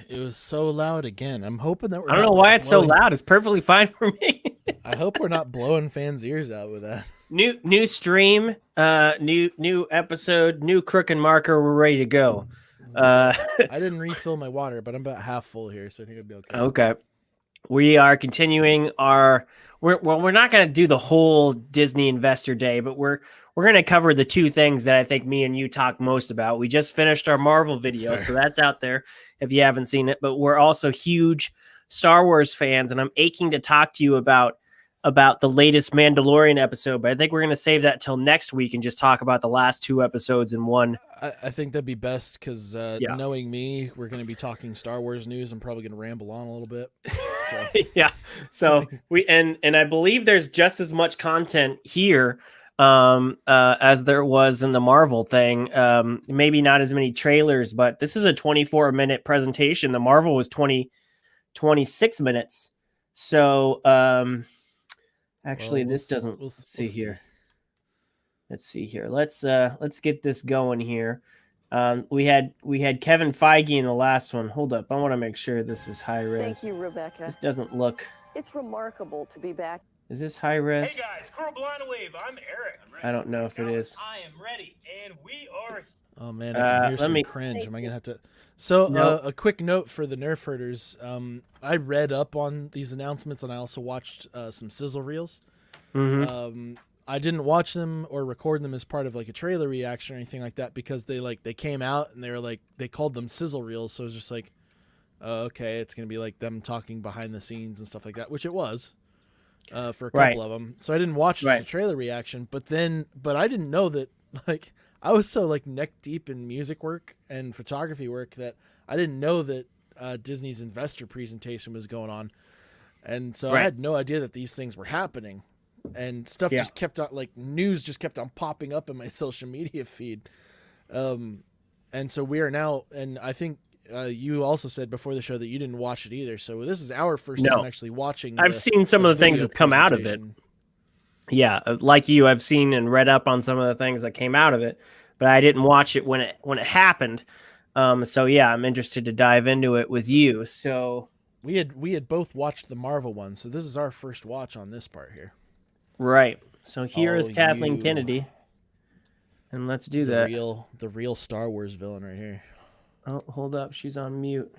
It was so loud again. I'm hoping that we're I don't not know why it's so blowing- loud. It's perfectly fine for me. I hope we're not blowing fans' ears out with that. New stream, new episode, new crook and marker. We're ready to go. I didn't refill my water, but I'm about half full here, so I think it'll be okay. Okay. We are continuing our. We're not going to do the whole Disney Investor Day, but we're going to cover the two things that I think me and you talk most about. We just finished our Marvel video, so that's out there if you haven't seen it. But we're also huge Star Wars fans, and I'm aching to talk to you about the latest Mandalorian episode. But I think we're going to save that till next week and just talk about the last two episodes in one. I think that'd be best because knowing me, we're going to be talking Star Wars news. I'm probably going to ramble on a little bit. So. Yeah. So we and I believe there's just as much content here as there was in the Marvel thing. Maybe not as many trailers, but this is a 24-minute presentation. The Marvel was 26 minutes. So actually, this doesn't. Let's see here. Let's see here. Let's get this going here. We had Kevin Feige in the last one. Hold up, I want to make sure this is high res. Thank you, Rebecca. This doesn't look. It's remarkable to be back. Is this high res? Hey guys, Curl Blind Wave. I'm Eric. I don't know if it is. I am ready, and we are. Oh man, I can hear some cringe. Am I gonna have to? So a quick note for the Nerf herders. I read up on these announcements, and I also watched some sizzle reels. Mm-hmm. I didn't watch them or record them as part of like a trailer reaction or anything like that because they came out and they were like they called them sizzle reels, so it was just like, okay, it's gonna be like them talking behind the scenes and stuff like that, which it was for a couple of them. So I didn't watch it as a trailer reaction, but I didn't know that like I was so like neck deep in music work and photography work that I didn't know that Disney's investor presentation was going on, and so I had no idea that these things were happening. And stuff just kept on, like news just kept on popping up in my social media feed. And so we are now, and I think you also said before the show that you didn't watch it either. So this is our first time actually watching. I've seen some of the things that come out of it. Yeah. Like you, I've seen and read up on some of the things that came out of it, but I didn't watch it when it happened. So yeah, I'm interested to dive into it with you. So we had both watched the Marvel one. So this is our first watch on this part here. Right. So here is Kathleen Kennedy. And let's do that. The real Star Wars villain right here. Oh, hold up. She's on mute.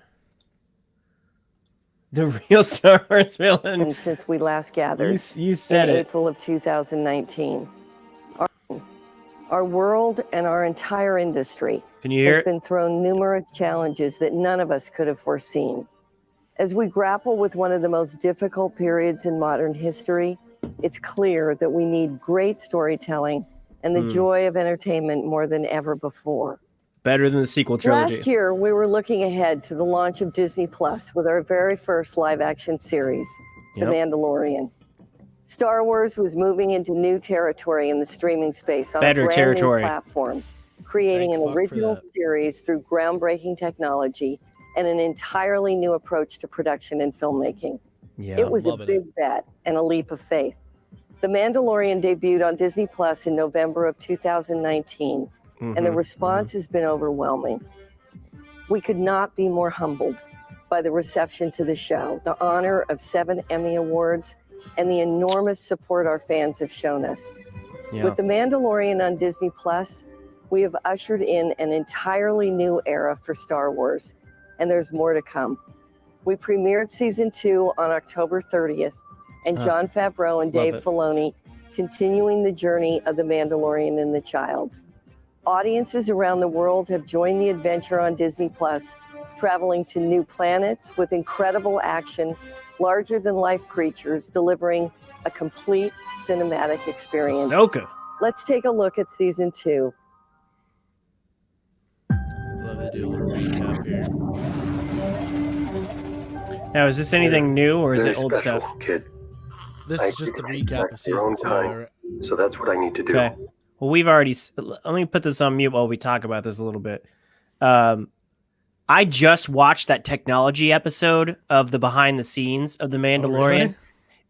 The real Star Wars villain. And since we last gathered you said in it. April of 2019. Our world and our entire industry Can you hear has been thrown numerous challenges that none of us could have foreseen. As we grapple with one of the most difficult periods in modern history, it's clear that we need great storytelling and the joy of entertainment more than ever before. Better than the sequel trilogy. Last year, we were looking ahead to the launch of Disney Plus with our very first live-action series, The Mandalorian. Star Wars was moving into new territory in the streaming space on a brand new platform, creating an original series through groundbreaking technology and an entirely new approach to production and filmmaking. Yeah, it was a big bet and a leap of faith. The Mandalorian debuted on Disney Plus in November of 2019, and the response has been overwhelming. We could not be more humbled by the reception to the show, the honor of 7 Emmy Awards, and the enormous support our fans have shown us. Yeah. With The Mandalorian on Disney Plus, we have ushered in an entirely new era for Star Wars, and there's more to come. We premiered season 2 on October 30th, and Jon Favreau and Dave Filoni continuing the journey of The Mandalorian and the Child. Audiences around the world have joined the adventure on Disney Plus, traveling to new planets with incredible action, larger-than-life creatures, delivering a complete cinematic experience. Ahsoka. Let's take a look at season 2. Love to do a little recap here. Now, is this anything new or is it old special, stuff? Kid. This is just the recap of season 2. So that's what I need to do. Okay. Well, we've already. Let me put this on mute while we talk about this a little bit. I just watched that technology episode of the behind the scenes of The Mandalorian. Oh,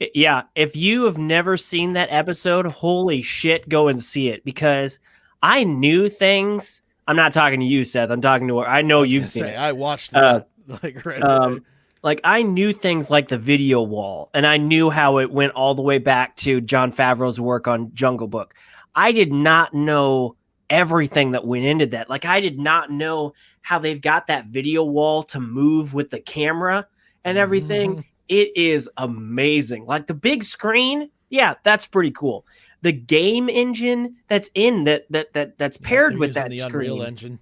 really? Yeah. If you have never seen that episode, holy shit, go and see it, because I knew things. I'm not talking to you, Seth. I'm talking to her. I know you've seen it. I watched that like right away. Like I knew things like the video wall, and I knew how it went all the way back to Jon Favreau's work on Jungle Book. I did not know everything that went into that. Like I did not know how they've got that video wall to move with the camera and everything. It is amazing. Like the big screen, yeah, that's pretty cool. The game engine that's in that's paired with that the screen. Unreal Engine.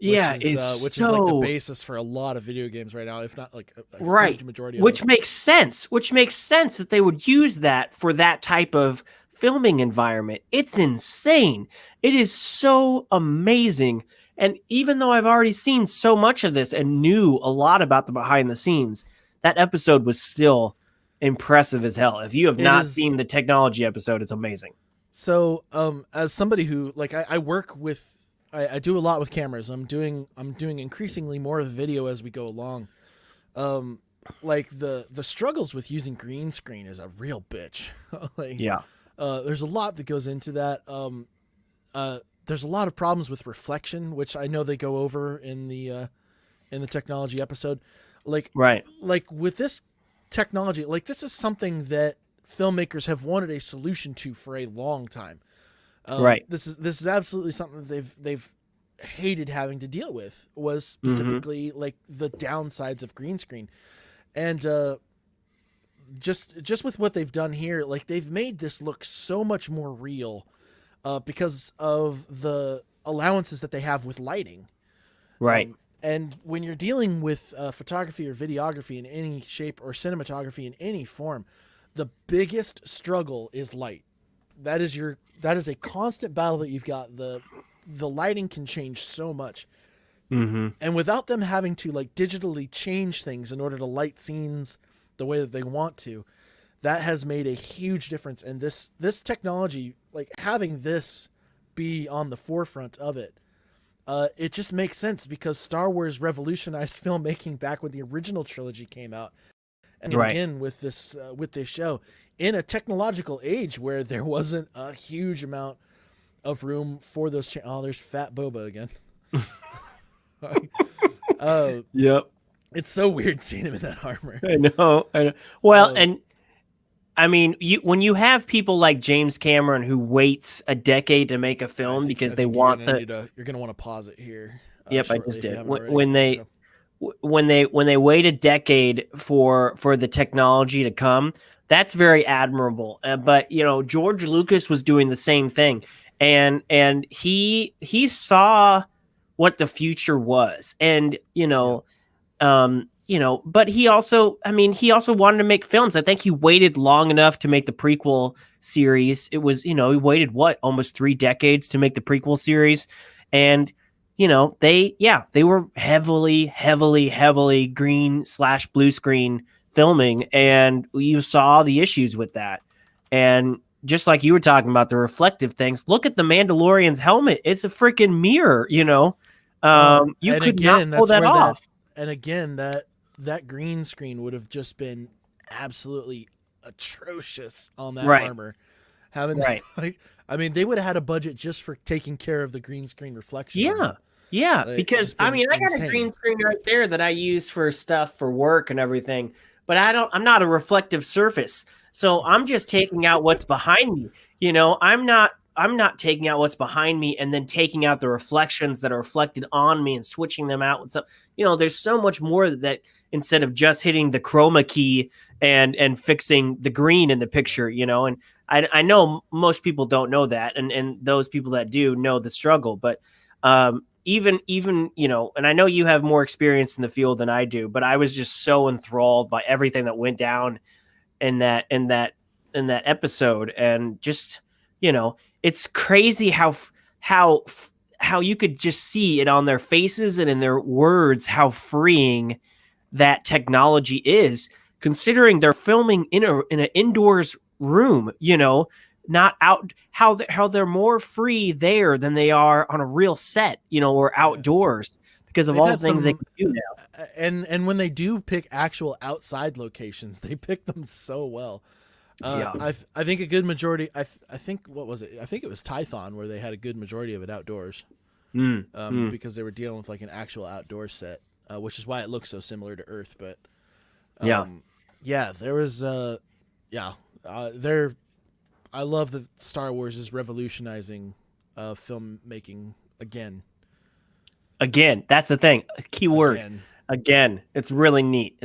Yeah, which is like the basis for a lot of video games right now, if not like a huge majority of which them. makes sense. Which makes sense that they would use that for that type of filming environment. It's insane. It is so amazing. And even though I've already seen so much of this and knew a lot about the behind the scenes, that episode was still impressive as hell. If you have not seen the technology episode, it's amazing. So, as somebody who like I work with, I do a lot with cameras. I'm doing increasingly more of the video as we go along. Like the struggles with using green screen is a real bitch. Like, yeah. There's a lot that goes into that. There's a lot of problems with reflection, which I know they go over in the technology episode. Like with this technology, like this is something that filmmakers have wanted a solution to for a long time. This is absolutely something that they've hated having to deal with, was specifically like the downsides of green screen. And just with what they've done here, like they've made this look so much more real because of the allowances that they have with lighting. And when you're dealing with photography or videography in any shape or cinematography in any form, the biggest struggle is light. That is a constant battle that you've got. The lighting can change so much. And without them having to like digitally change things in order to light scenes the way that they want to, that has made a huge difference. And this technology, like having this be on the forefront of it, it just makes sense because Star Wars revolutionized filmmaking back when the original trilogy came out. And again, with this show, in a technological age where there wasn't a huge amount of room for those. There's Fat Boba again. Yep. It's so weird seeing him in that armor. I know. Well, and I mean, when you have people like James Cameron who waits a decade to make a film because they want you're going to want to pause it here. Yep, I just did. When they wait a decade for the technology to come, that's very admirable. But George Lucas was doing the same thing, and he saw what the future was, and but he also wanted to make films. I think he waited long enough to make the prequel series. It was, he waited almost 3 decades to make the prequel series. And, they were heavily green/blue screen filming. And you saw the issues with that. And just like you were talking about the reflective things, look at the Mandalorian's helmet. It's a freaking mirror, you could not pull that off. And again, that green screen would have just been absolutely atrocious on that armor. They would have had a budget just for taking care of the green screen reflection. Yeah, because I got a green screen right there that I use for stuff for work and everything, but I'm not a reflective surface. So I'm just taking out what's behind me. I'm not taking out what's behind me and then taking out the reflections that are reflected on me and switching them out with stuff. There's so much more that instead of just hitting the chroma key and fixing the green in the picture, and I know most people don't know that. And those people that do know the struggle, but even, and I know you have more experience in the field than I do, but I was just so enthralled by everything that went down in that episode. And just, it's crazy how you could just see it on their faces and in their words, how freeing that technology is, considering they're filming in an indoors room, not out, how they're more free there than they are on a real set, or outdoors because of all the things they can do now. And when they do pick actual outside locations, they pick them so well. I think a good majority. I think what was it? I think it was Tython where they had a good majority of it outdoors, because they were dealing with like an actual outdoor set. which is why it looks so similar to Earth. But there was I love that Star Wars is revolutionizing filmmaking again. Again, that's the thing. Key word. Again. It's really neat.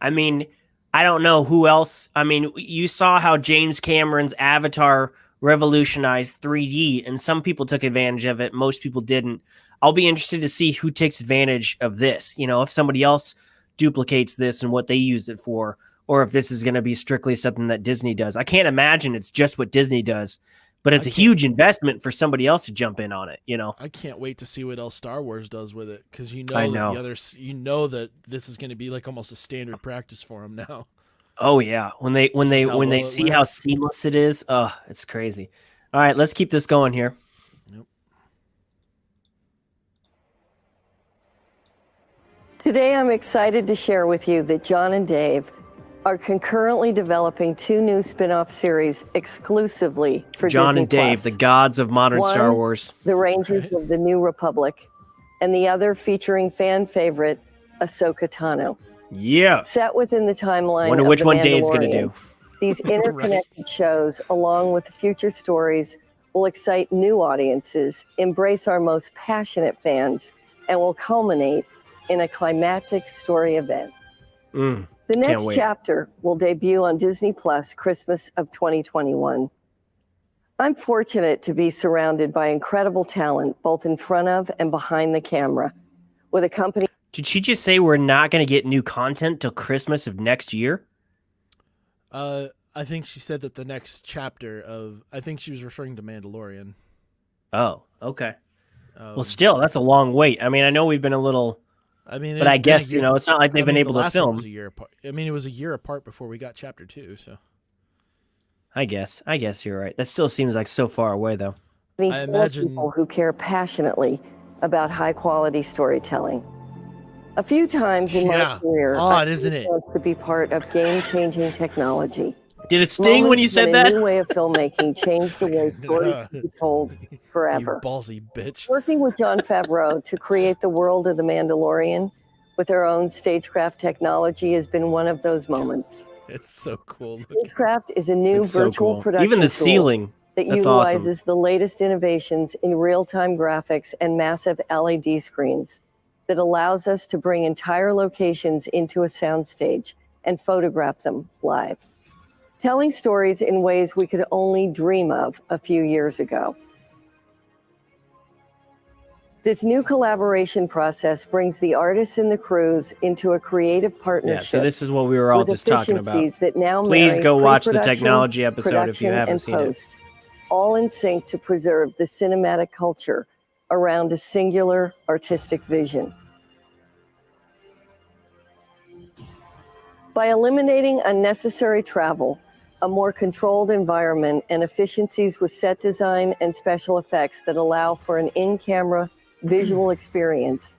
I don't know who else. I mean, you saw how James Cameron's Avatar revolutionized 3D, and some people took advantage of it. Most people didn't. I'll be interested to see who takes advantage of this. If somebody else duplicates this and what they use it for, or if this is going to be strictly something that Disney does. I can't imagine it's just what Disney does, but it's a huge investment for somebody else to jump in on it. I can't wait to see what else Star Wars does with it, because that this is going to be like almost a standard practice for them now. Oh yeah, when they see how seamless it is, it's crazy. All right, let's keep this going here. Yep. Today, I'm excited to share with you that John and Dave are concurrently developing 2 new spin-off series exclusively for John Disney and Dave, Plus. the gods of modern One, Star Wars. The Rangers of the New Republic, and the other featuring fan favorite Ahsoka Tano. Yeah. Set within the timeline Wonder of which The one Dave's going to Mandalorian, do. These interconnected shows, along with the future stories, will excite new audiences, embrace our most passionate fans, and will culminate in a climactic story event. The next chapter will debut on Disney Plus Christmas of 2021. I'm fortunate to be surrounded by incredible talent, both in front of and behind the camera, with a company. Did she just say we're not going to get new content till Christmas of next year? I think she said that the next chapter of. I think she was referring to Mandalorian. Oh, okay. Well, still, that's a long wait. I mean, I know we've been a little. But I guess it's not like they've been able to film. Was a year apart. I mean, it was a year apart before we got chapter 2. So. I guess you're right. That still seems like so far away, though. I imagine people who care passionately about high-quality storytelling. A few times in my career, odd, isn't it? To be part of game-changing technology. Did it sting when you said that? A new way of filmmaking changed the way stories can be told forever. You ballsy bitch. Working with Jon Favreau to create the world of The Mandalorian with our own stagecraft technology has been one of those moments. It's so cool. Stagecraft is a new virtual production Even the tool ceiling that that's utilizes awesome. the latest innovations in real-time graphics and massive LED screens that allows us to bring entire locations into a soundstage and photograph them live, telling stories in ways we could only dream of a few years ago. This new collaboration process brings the artists and the crews into a creative partnership. Yeah, so this is what we were all just talking about. That now Please go watch the pre-production, technology episode if you haven't and seen post, it. all in sync to preserve the cinematic culture around a singular artistic vision. By eliminating unnecessary travel, a more controlled environment, and efficiencies with set design and special effects that allow for an in-camera visual experience,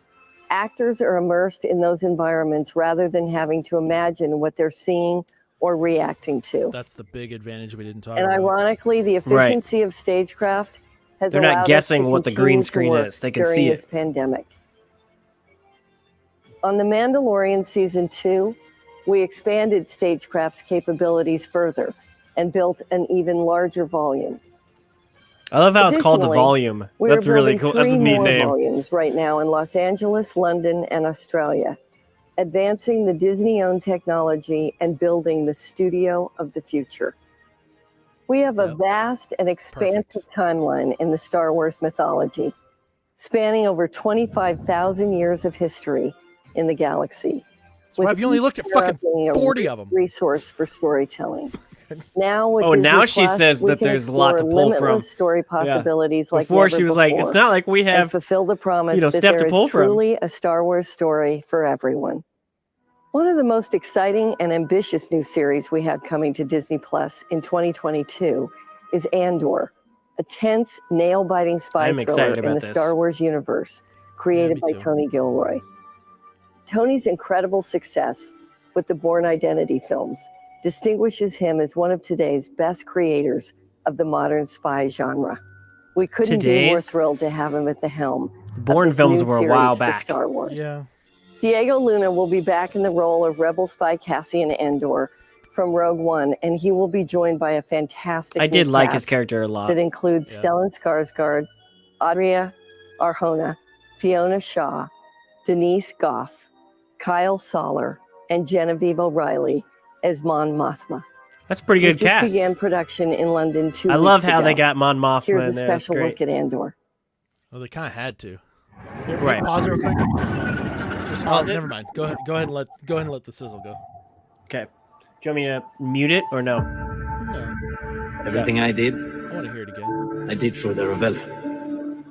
actors are immersed in those environments rather than having to imagine what they're seeing or reacting to. That's the big advantage we didn't talk And about. ironically, the efficiency of stagecraft has They're allowed not us guessing to what the continue green to screen work is. They can during see this it. pandemic. On The Mandalorian Season 2, we expanded stagecraft's capabilities further and built an even larger volume. I love how it's called the Additionally, volume. We're That's really building cool. That's a 3 neat more name. volumes right now in Los Angeles, London, and Australia, advancing the Disney-owned technology and building the studio of the future. We have a vast and expansive timeline in the Star Wars mythology, spanning over 25,000 years of history in the galaxy. That's why I've only looked at fucking 40 of them. Resource for storytelling. Now with now Disney she Plus, says we that can there's a lot to explore pull from. limitless story possibilities like Before never she was like, it's not like we and have fulfill the promise that stuff there to pull is from. truly a Star Wars story for everyone. One of the most exciting and ambitious new series we have coming to Disney Plus in 2022 is Andor, a tense, nail-biting spy thriller in the Star Wars universe, created by Tony Gilroy. Tony's incredible success with the Bourne Identity films distinguishes him as one of today's best creators of the modern spy genre. We couldn't be more thrilled to have him at the helm. Bourne films were a while back. Star Wars. Yeah. Diego Luna will be back in the role of Rebel spy Cassian Andor from Rogue One, and he will be joined by a fantastic I did new like his cast character a lot. that includes Stellan Skarsgård, Adria Arjona, Fiona Shaw, Denise Goff, Kyle Soller, and Genevieve O'Reilly as Mon Mothma. That's a pretty We good just cast. began production in London 2 I weeks love how ago. they got Mon Mothma Here's a in there. That's special great. look at Andor. Well, they kind of had to. Right. Pause it real quick. Just Pause it? Never mind. Go ahead and let the sizzle go. Okay. Do you want me to mute it or no? No, Everything I did, I want to hear it again. I did for the rebellion.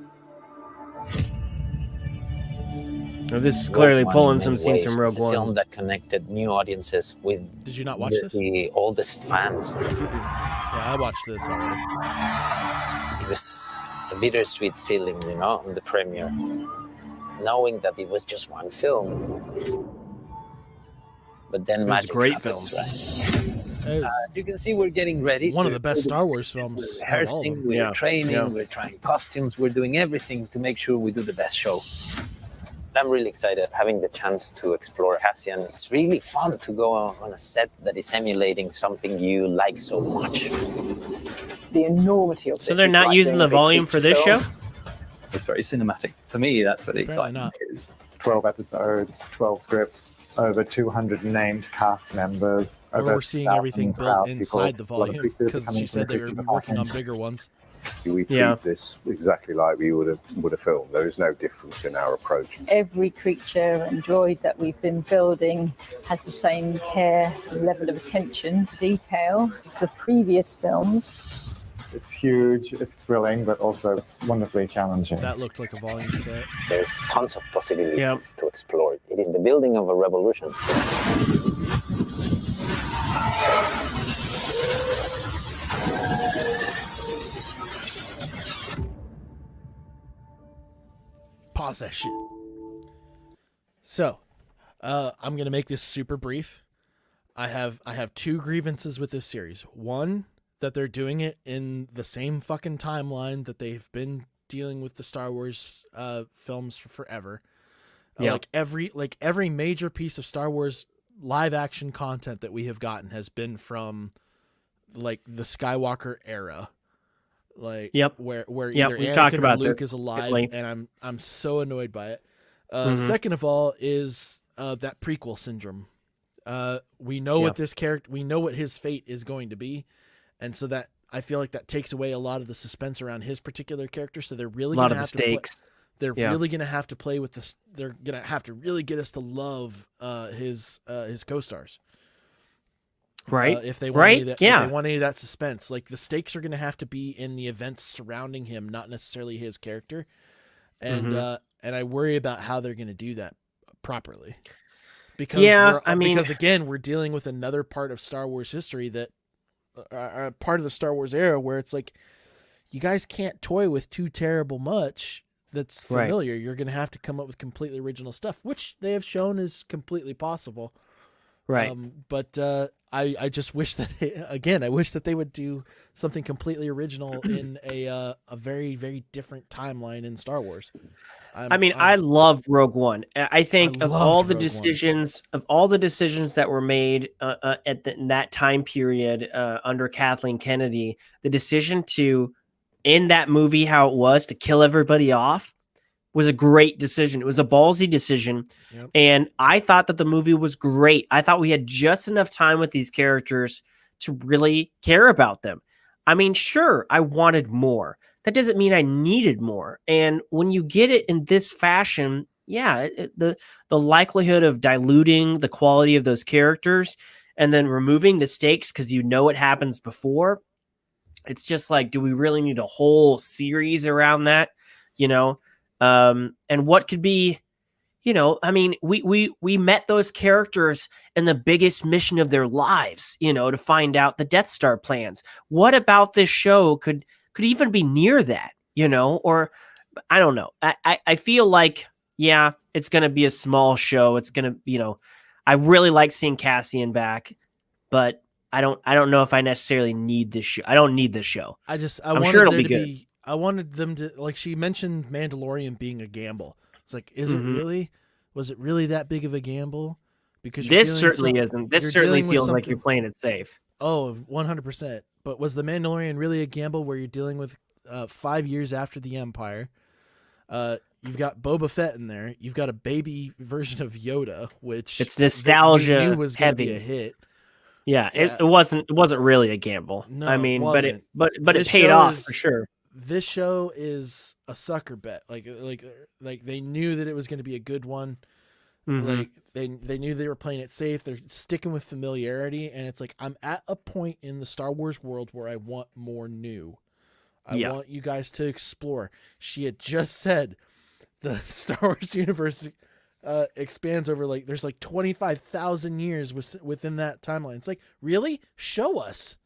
Oh, this is clearly Rogue One pulling in some many scenes ways. from Rogue It's a One. film that connected new audiences with Did you not watch this? the oldest fans. Yeah, I watched this already. It was a bittersweet feeling, in the premiere, knowing that it was just one film. But then was a magic great happens, film. right? It was You can see we're getting ready. one of the best Star Wars We're films out of all of rehearsing, them. we're Yeah, training, yeah. we're trying costumes, we're doing everything to make sure we do the best show. I'm really excited having the chance to explore Cassian. It's really fun to go on a set that is emulating something you like so much. The enormity of So this they're is not like using doing the a big volume for this show? film. It's very cinematic. For me, that's what the Apparently excitement not. is. 12 episodes, 12 scripts, over 200 named cast members. Or over we're seeing 1,000 everything crowd built inside the people. A lot of volume creatures because coming she from said the they were creature working on department. bigger ones. We treat Yeah. this exactly like we would have filmed. There is no difference in our approach. Every creature and droid that we've been building has the same care and level of attention to detail as the previous films. It's huge, it's thrilling, but also it's wonderfully challenging. That looked like a volume set. There's tons of possibilities Yep. to explore. It is the building of a revolution. Pause that shit. So, I'm gonna make this super brief. I have two grievances with this series. One, that they're doing it in the same fucking timeline that they've been dealing with the Star Wars films for forever. Yep. Like every major piece of Star Wars live action content that we have gotten has been from like the Skywalker era. Like Yep. where Yep, either we've Anakin talked or about Luke this is alive, at length. and I'm so annoyed by it. Mhm. Second of all is that prequel syndrome. We know what this character, we know what his fate is going to be, and so that I feel like that takes away a lot of the suspense around his particular character. So they're really A lot gonna of the have to stakes. they're Yeah. really gonna have to play with this. They're gonna have to really get us to love his co-stars. Right. If they want Right? any of that, Yeah. if they want any of that suspense, like the stakes are going to have to be in the events surrounding him, not necessarily his character. And Mhm. and I worry about how they're going to do that properly. Because because again, we're dealing with another part of Star Wars history that part of the Star Wars era where it's like you guys can't toy with too terrible much that's familiar. You're going to have to come up with completely original stuff, which they have shown is completely possible. Right. But I just wish that I wish that they would do something completely original in a very, very different timeline in Star Wars. I love Rogue One. I think of loved all the Rogue One. decisions that were made in that time period under Kathleen Kennedy, the decision to end that movie how it was to kill everybody off was a great decision. It was a ballsy decision. Yep. And I thought that the movie was great. I thought we had just enough time with these characters to really care about them. I mean, sure, I wanted more. That doesn't mean I needed more. And when you get it in this fashion, the likelihood of diluting the quality of those characters and then removing the stakes because you know what happens before, it's just like, do we really need a whole series around that? And what could be, we met those characters in the biggest mission of their lives, to find out the Death Star plans. What about this show could even be near that, or I don't know. I feel like, it's going to be a small show. It's going to, I really like seeing Cassian back, but I don't know if I necessarily need this show. I don't need this show. I'm sure it'll be good. I wanted them to, like she mentioned Mandalorian being a gamble. It's like, is it really? Was it really that big of a gamble? Because This certainly isn't. This certainly feels like you're playing it safe. Oh, 100%. But was The Mandalorian really a gamble where you're dealing with 5 years after the Empire? You've got Boba Fett in there. You've got a baby version of Yoda, which it's nostalgia knew was going to be heavy. a hit. Yeah, it wasn't really a gamble. No, I mean, but it paid off for sure. This show is a sucker bet. Like they knew that it was going to be a good one. Mm-hmm. Like they knew they were playing it safe. They're sticking with familiarity, and it's like I'm at a point in the Star Wars world where I want more new. I want you guys to explore. She had just said the Star Wars universe expands over there's 25,000 years within that timeline. It's like, really? Show us.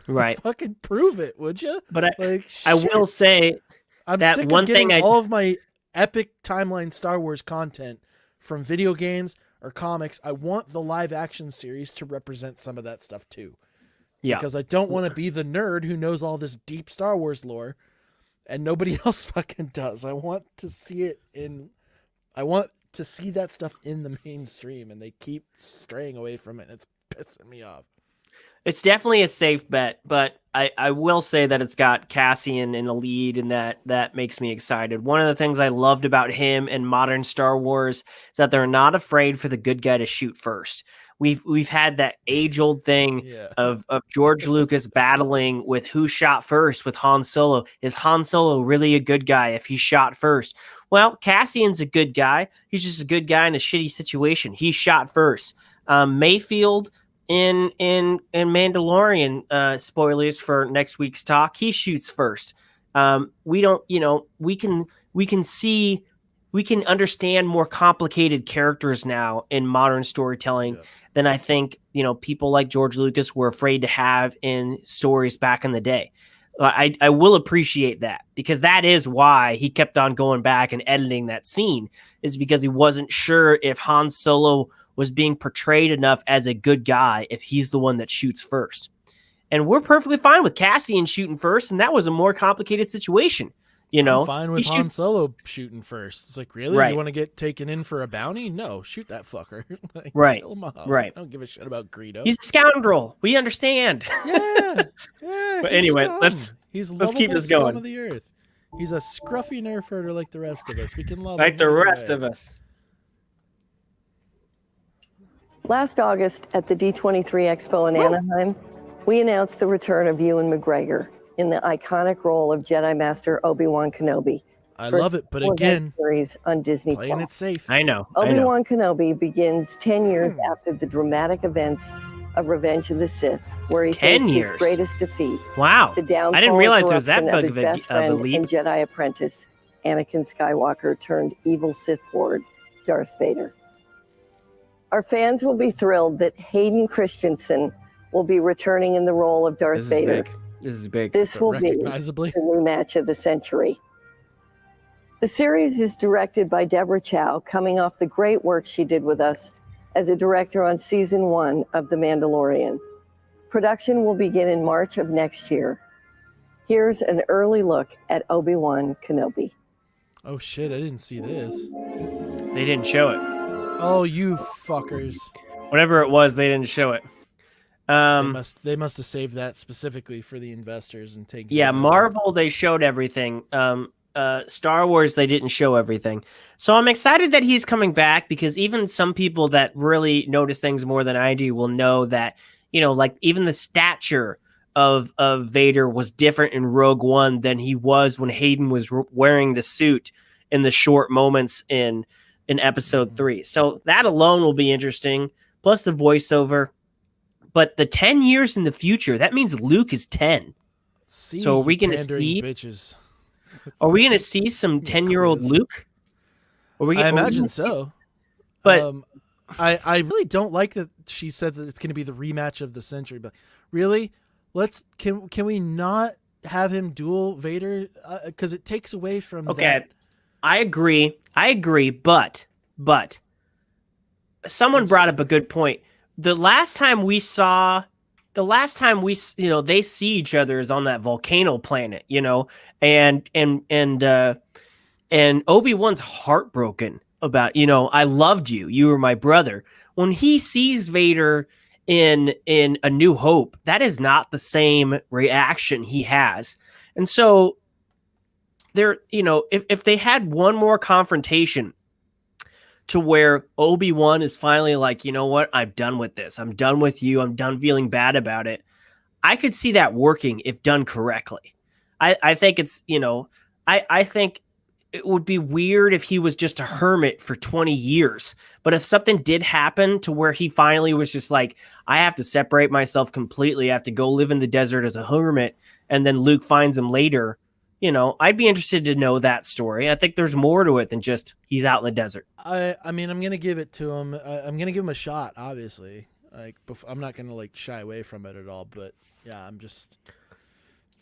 Right. Fucking prove it, would you? But I will say I'm that sick one of getting thing all of my epic timeline Star Wars content from video games or comics. I want the live action series to represent some of that stuff too. Yeah. Because I don't want to be the nerd who knows all this deep Star Wars lore and nobody else fucking does. I want to see it I want to see that stuff in the mainstream, and they keep straying away from it. And it's pissing me off. It's definitely a safe bet, but I will say that it's got Cassian in the lead, and that makes me excited. One of the things I loved about him and modern Star Wars is that they're not afraid for the good guy to shoot first. We've had that age-old thing of George Lucas battling with who shot first with Han Solo. Is Han Solo really a good guy if he shot first? Well, Cassian's a good guy. He's just a good guy in a shitty situation. He shot first. Mayfield in Mandalorian, spoilers for next week's talk, he shoots first. We can understand more complicated characters now in modern storytelling than I think, people like George Lucas were afraid to have in stories back in the day. I will appreciate that, because that is why he kept on going back and editing that scene, is because he wasn't sure if Han Solo was being portrayed enough as a good guy if he's the one that shoots first. And we're perfectly fine with Cassian shooting first, and that was a more complicated situation. I'm fine with Han Solo shooting first. It's like, really? Right. You want to get taken in for a bounty? No, shoot that fucker. Right. Kill him off. Right. I don't give a shit about Greedo. He's a scoundrel. We understand. Yeah. But anyway, scum. let's keep this going. Scum of the earth. He's a scruffy nerf herder like the rest of us. We can love like him the anyway. rest of us. Last August at the D23 Expo in Anaheim, we announced the return of Ewan McGregor in the iconic role of Jedi Master Obi-Wan Kenobi. I love it, but again, series on Disney playing it safe. I know. Obi-Wan Kenobi begins 10 years after the dramatic events of Revenge of the Sith, where he faced his greatest defeat. Wow. The downfall I didn't realize it was that of big his of best a friend leap. and Jedi apprentice, Anakin Skywalker turned evil Sith Lord, Darth Vader. Our fans will be thrilled that Hayden Christensen will be returning in the role of Darth Vader. This is big. This will be the new match of the century. The series is directed by Deborah Chow, coming off the great work she did with us as a director on season 1 of The Mandalorian. Production will begin in March of next year. Here's an early look at Obi-Wan Kenobi. Oh shit, I didn't see this. They didn't show it. Oh, you fuckers. Whatever it was, they didn't show it. They must have saved that specifically for the investors and taken. Yeah, Marvel, they showed everything. Star Wars, they didn't show everything. So I'm excited that he's coming back, because even some people that really notice things more than I do will know that, like even the stature of Vader was different in Rogue One than he was when Hayden was wearing the suit in the short moments in episode 3. So that alone will be interesting. Plus the voiceover. But the 10 years in the future, that means Luke is 10. So are we going to see? Bitches. Are we going to see some 10-year-old Luke? I imagine so. But I really don't like that she said that it's going to be the rematch of the century. But really, can we not have him duel Vader? Because it takes away from that. I agree, but someone brought up a good point. The last time they see each other is on that volcano planet, and Obi-Wan's heartbroken about, you know, I loved you. You were my brother. When he sees Vader in A New Hope, that is not the same reaction he has. And so there, you know, if they had one more confrontation to where Obi-Wan is finally like, you know what, I'm done with this. I'm done with you. I'm done feeling bad about it. I could see that working if done correctly. I think it's, you know, I think it would be weird if he was just a hermit for 20 years. But if something did happen to where he finally was just like, I have to separate myself completely. I have to go live in the desert as a hermit. And then Luke finds him later. You know, I'd be interested to know that story. I think there's more to it than just he's out in the desert. I mean, I'm going to give it to him. I'm going to give him a shot, obviously. Like, I'm not going to like shy away from it at all. But yeah,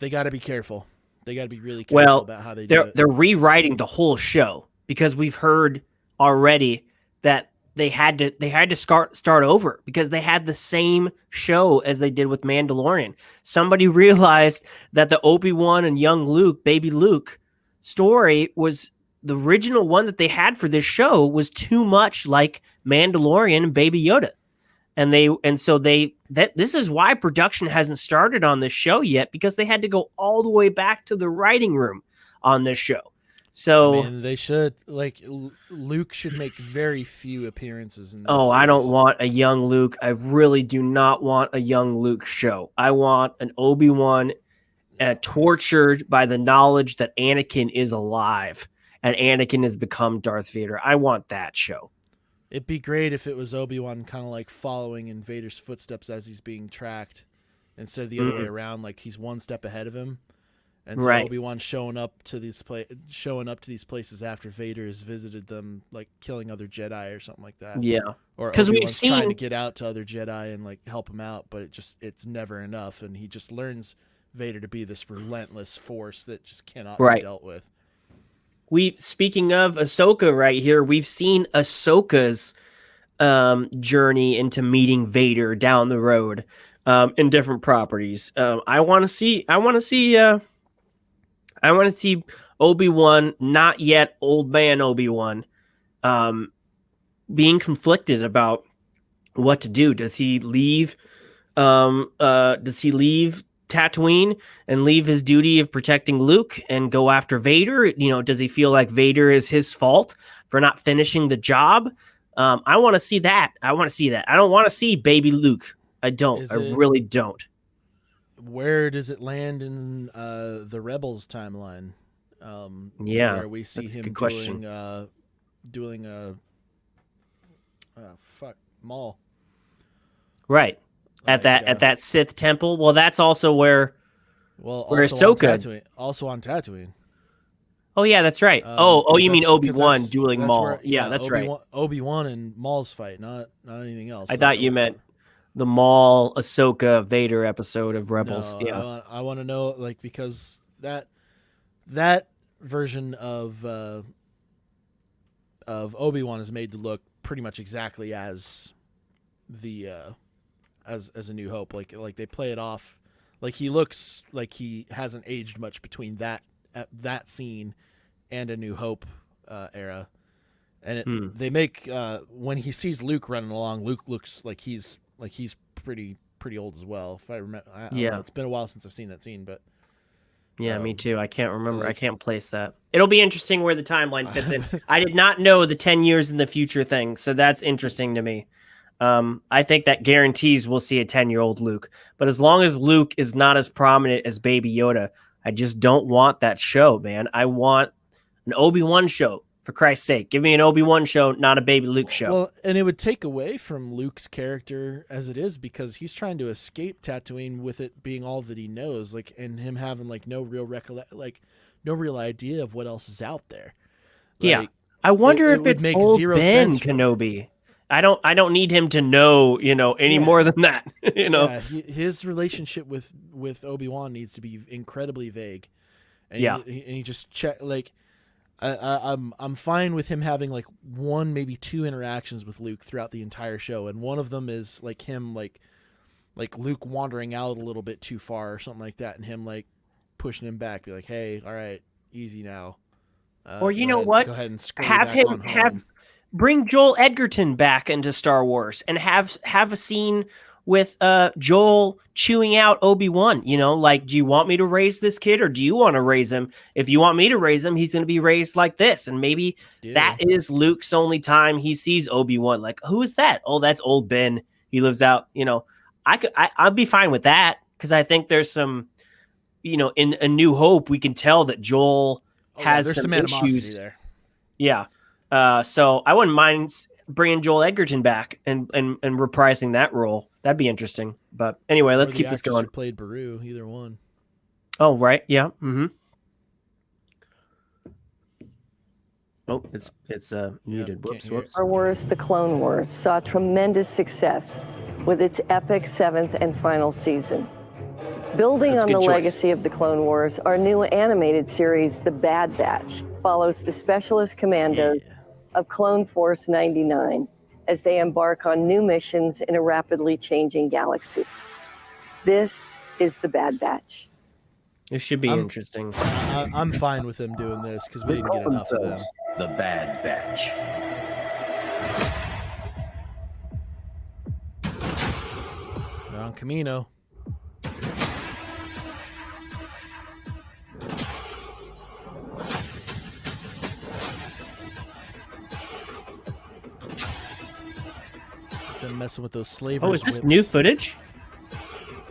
they got to be careful. They got to be really careful about how they do it. They're rewriting the whole show because we've heard already that they had to start over because they had the same show as they did with Mandalorian. Somebody realized that the Obi-Wan and young Luke, baby Luke story was the original one that they had for this show was too much like Mandalorian and Baby Yoda. This is why production hasn't started on this show yet, because they had to go all the way back to the writing room on this show. So I mean, they should, like, Luke should make very few appearances in this series. I don't want a young Luke. I really do not want a young Luke show. I want an Obi-Wan tortured by the knowledge that Anakin is alive and Anakin has become Darth Vader. I want that show. It'd be great if it was Obi-Wan kind of like following in Vader's footsteps as he's being tracked instead of the other way around, like he's one step ahead of him. And so Obi-Wan showing up to these places after Vader has visited them, like killing other Jedi or something like that. Yeah. Or Obi-Wan's trying to get out to other Jedi and like help him out, but it's never enough, and he just learns Vader to be this relentless force that just cannot be dealt with. Speaking of Ahsoka right here, we've seen Ahsoka's journey into meeting Vader down the road in different properties. I want to see Obi-Wan, not yet old man Obi-Wan, being conflicted about what to do. Does he leave Tatooine and leave his duty of protecting Luke and go after Vader? You know, does he feel like Vader is his fault for not finishing the job? I want to see that. I don't want to see baby Luke. I really don't. Where does it land in the Rebels timeline? Where we see him doing Maul. Right. At that Sith temple. Well, that's also where Ahsoka also on Tatooine. Oh yeah, that's right. You mean Obi-Wan dueling Maul? That's right. Obi-Wan and Maul's fight, not anything else. I thought you meant the Maul Ahsoka Vader episode of Rebels. No, I want to know, like, because that version of Obi-Wan is made to look pretty much exactly as the as A New Hope. Like they play it off like he looks like he hasn't aged much between that scene and A New Hope era. And they make when he sees Luke running along, Luke looks like he's pretty old as well. If I remember, I don't know, it's been a while since I've seen that scene, but me too. I can't remember. I can't place that. It'll be interesting where the timeline fits in. I did not know the 10 years in the future thing, so that's interesting to me. I think that guarantees we'll see a 10-year-old Luke. But as long as Luke is not as prominent as Baby Yoda, I just don't want that show, man. I want an Obi-Wan show, for Christ's sake. Give me an Obi-Wan show, not a Baby Luke show. Well, and it would take away from Luke's character as it is, because he's trying to escape Tatooine with it being all that he knows, like, and him having like no real idea of what else is out there. Like, I wonder if it's old Ben Kenobi. I don't need him to know, any more than that. His relationship with Obi-Wan needs to be incredibly vague. And he just I'm fine with him having like one, maybe two interactions with Luke throughout the entire show, and one of them is like him like Luke wandering out a little bit too far or something like that, and him like pushing him back, be like, "Hey, all right, easy now." Or you go know ahead- what? Go ahead and scurry Have back him on home. bring Joel Edgerton back into Star Wars and have a scene with Joel chewing out Obi-Wan, you know, like, do you want me to raise this kid or do you want to raise him? If you want me to raise him, he's going to be raised like this. And maybe that is Luke's only time he sees Obi-Wan. Like, who is that? Oh, that's old Ben. He lives out, you know. I'd be fine with that because I think there's some, you know, in A New Hope, we can tell that Joel has there's some animosity issues there. Yeah. So I wouldn't mind bringing Joel Edgerton back and reprising that role. That'd be interesting. But anyway, let's keep this going. Who played Baru, either one. Oh, right. Yeah. Mm-hmm. Oh, it's muted. Whoops. Star Wars: The Clone Wars saw tremendous success with its epic 7th and final season. Building That's a on the good choice. legacy of the Clone Wars, our new animated series, The Bad Batch, follows the specialist commandos of Clone Force 99 as they embark on new missions in a rapidly changing galaxy. This is The Bad Batch. It should be interesting. I'm fine with them doing this because we didn't get enough of them. The Bad Batch. They're on Camino. Them messing with those slavers. Oh, is this whips. new footage?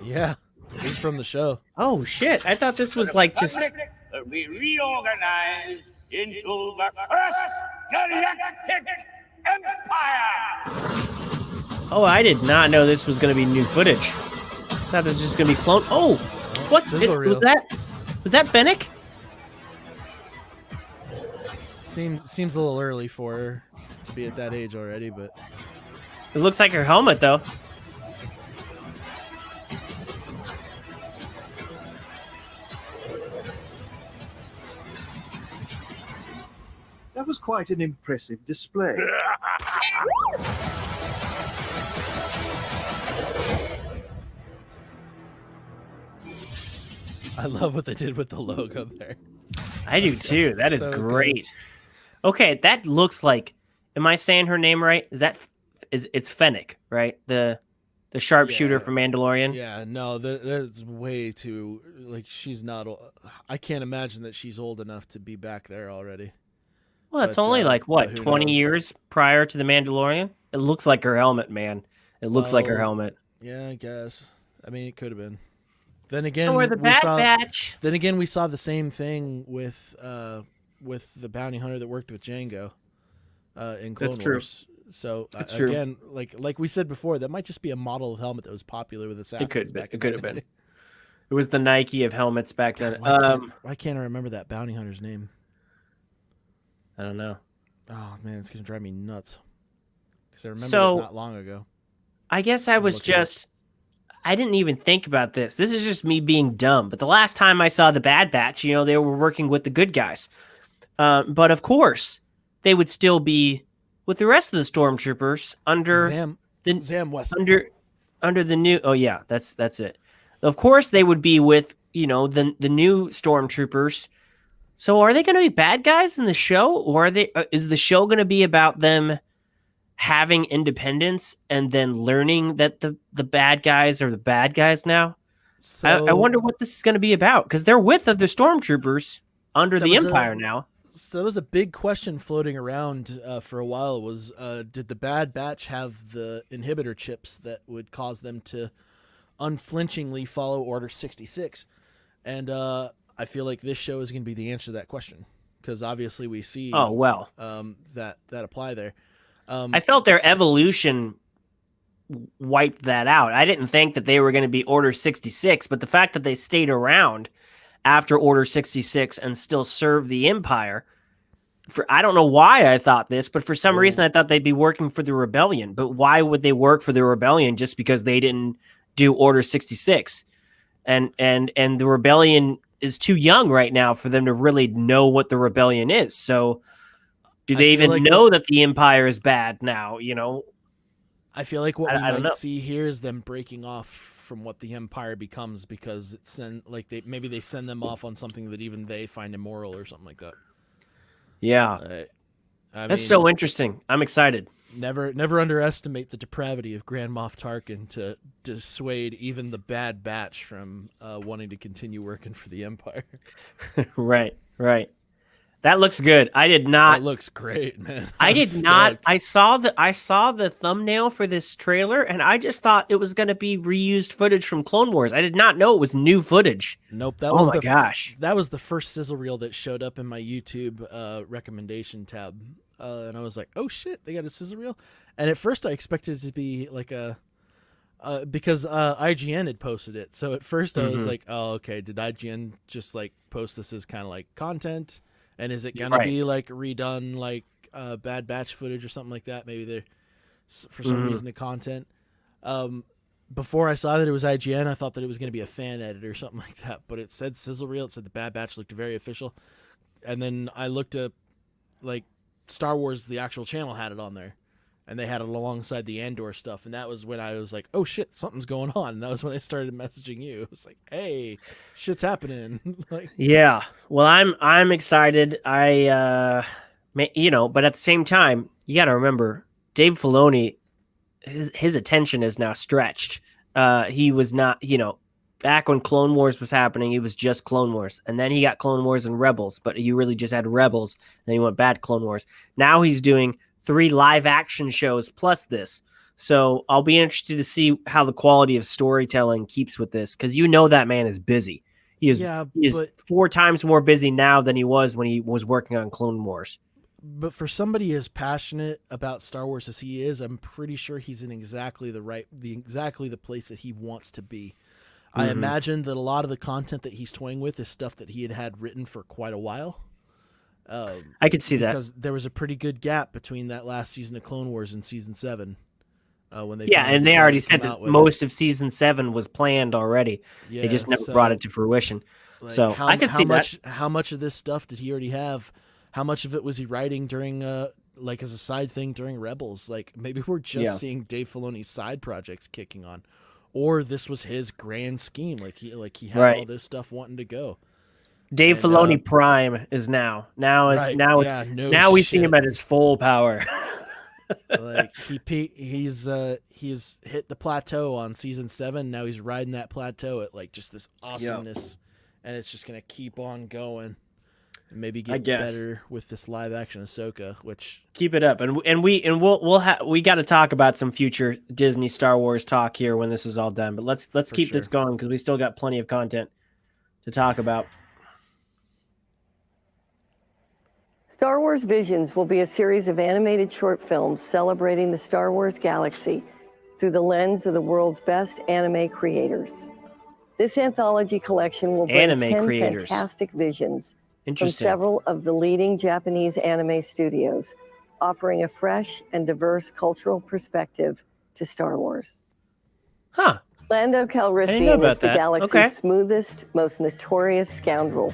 Yeah, this is from the show. Oh shit! I thought this was like just. Will be reorganized into the first galactic empire. Oh, I did not know this was going to be new footage. I thought this was just going to be clone. Oh, what's it? sizzle reel. Was that Fennec? Seems a little early for her to be at that age already, but It looks like her helmet though. That was quite an impressive display. I love what they did with the logo there. I do too. That is so good. great. Okay, that looks like. Am I saying her name right? It's Fennec, right? The sharpshooter from Mandalorian. Yeah, no, that's way too like she's not. I can't imagine that she's old enough to be back there already. Well, it's But, only like what, who 20 knows? years prior to the Mandalorian. It looks like her helmet, man. It looks like her Well, helmet. Yeah, I guess. I mean, it could have been. Then again, So are the we Bad saw, Batch. Then again, we saw the same thing with the bounty hunter that worked with Django in Clone That's true. Wars. So That's true. again, like we said before, that might just be a model of helmet that was popular with assassins. It could be. back It in could the have been. day. It was the Nike of helmets back then. Why can't I remember that bounty hunter's name? I don't know. Oh man, it's gonna drive me nuts. Because I remember So- it not long ago. I guess I was look it up. just. I didn't even think about this. This is just me being dumb. But the last time I saw the Bad Batch, they were working with the good guys. But of course, they would still be with the rest of the stormtroopers under Zam West. under the new. Oh yeah, that's it. Of course, they would be with the new stormtroopers. So are they going to be bad guys in the show, or is the show going to be about them having independence and then learning that the bad guys are the bad guys now? I wonder what this is going to be about, because they're with other stormtroopers under the Empire now. So that was a big question floating around for a while. Was did the Bad Batch have the inhibitor chips that would cause them to unflinchingly follow Order 66? And I feel like this show is going to be the answer to that question, because obviously we see that apply there. I felt their evolution wiped that out. I didn't think that they were going to be Order 66, but the fact that they stayed around after Order 66 and still serve the Empire, I don't know why I thought this, but for some reason I thought they'd be working for the Rebellion. But why would they work for the Rebellion just because they didn't do Order 66? And the Rebellion is too young right now for them to really know what the Rebellion is. So do they even know that the Empire is bad now? I feel like what I we don't know. might see here is them breaking off from what the Empire becomes, because they send them off on something that even they find immoral or something like that. Yeah. I That's mean, so interesting. I'm excited. Never underestimate the depravity of Grand Moff Tarkin to dissuade even the Bad Batch from wanting to continue working for the Empire. Right. That looks good. I did not. That looks great, man. I I'm did not. stoked. I saw the thumbnail for this trailer, and I just thought it was going to be reused footage from Clone Wars. I did not know it was new footage. Nope. Oh my gosh. That was the first sizzle reel that showed up in my YouTube recommendation tab, and I was like, "Oh shit, they got a sizzle reel!" And at first, I expected it to be like a because IGN had posted it. So at first, I was like, "Oh, okay. Did IGN just like post this as kind of like content?" And is it gonna be like redone, like Bad Batch footage or something like that? Maybe they're for some reason the content. Before I saw that it was IGN, I thought that it was gonna be a fan edit or something like that. But it said sizzle reel. It said the Bad Batch looked very official. And then I looked up, like Star Wars, the actual channel had it on there, and they had it alongside the Andor stuff. And that was when I was like, "Oh shit, something's going on." And that was when I started messaging you. It was like, "Hey, shit's happening." Like, Yeah. Well, I'm excited. But at the same time, you got to remember Dave Filoni, his attention is now stretched. He was not, back when Clone Wars was happening, it was just Clone Wars. And then he got Clone Wars and Rebels, but you really just had Rebels. Then he went back to Clone Wars. Now he's doing 3 live action shows plus this. So I'll be interested to see how the quality of storytelling keeps with this, because that man is busy. He is 4 times more busy now than he was when he was working on Clone Wars. But for somebody as passionate about Star Wars as he is, I'm pretty sure he's in exactly the place that he wants to be. I imagine that a lot of the content that he's toying with is stuff that he had written for quite a while. I could see that, because there was a pretty good gap between that last season of Clone Wars and season 7. When they and they already said that most of season 7 was planned already. Yeah, they just never brought it to fruition. Like I could see that. How much of this stuff did he already have? How much of it was he writing during, like as a side thing during Rebels? Like maybe we're just seeing Dave Filoni's side projects kicking on, or this was his grand scheme. Like he had all this stuff wanting to go. Dave Filoni Prime is now. Now we see him at his full power. Like he's hit the plateau on season 7. Now he's riding that plateau at like just this awesomeness, and it's just gonna keep on going. And maybe get better with this live action Ahsoka, which keep it up, and we got to talk about some future Disney Star Wars talk here when this is all done. But let's keep this going, because we still got plenty of content to talk about. Star Wars Visions will be a series of animated short films celebrating the Star Wars galaxy through the lens of the world's best anime creators. This anthology collection will bring 10 fantastic visions from several of the leading Japanese anime studios, offering a fresh and diverse cultural perspective to Star Wars. Huh. Lando Calrissian is the galaxy's smoothest, most notorious scoundrel,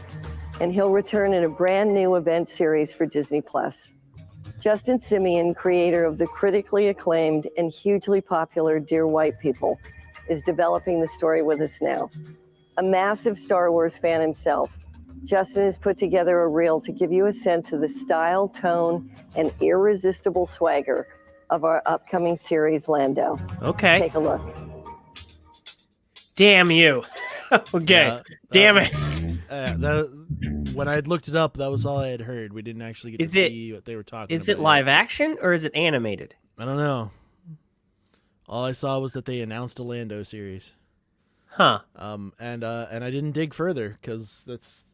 and he'll return in a brand new event series for Disney+. Justin Simien, creator of the critically acclaimed and hugely popular Dear White People, is developing the story with us now. A massive Star Wars fan himself, Justin has put together a reel to give you a sense of the style, tone, and irresistible swagger of our upcoming series, Lando. Okay. Take a look. Damn you. Okay. Damn it. When I looked it up, that was all I had heard. We didn't actually get to see what they were talking about. Is it live action or is it animated? I don't know. All I saw was that they announced a Lando series. Huh. And I didn't dig further, because that's...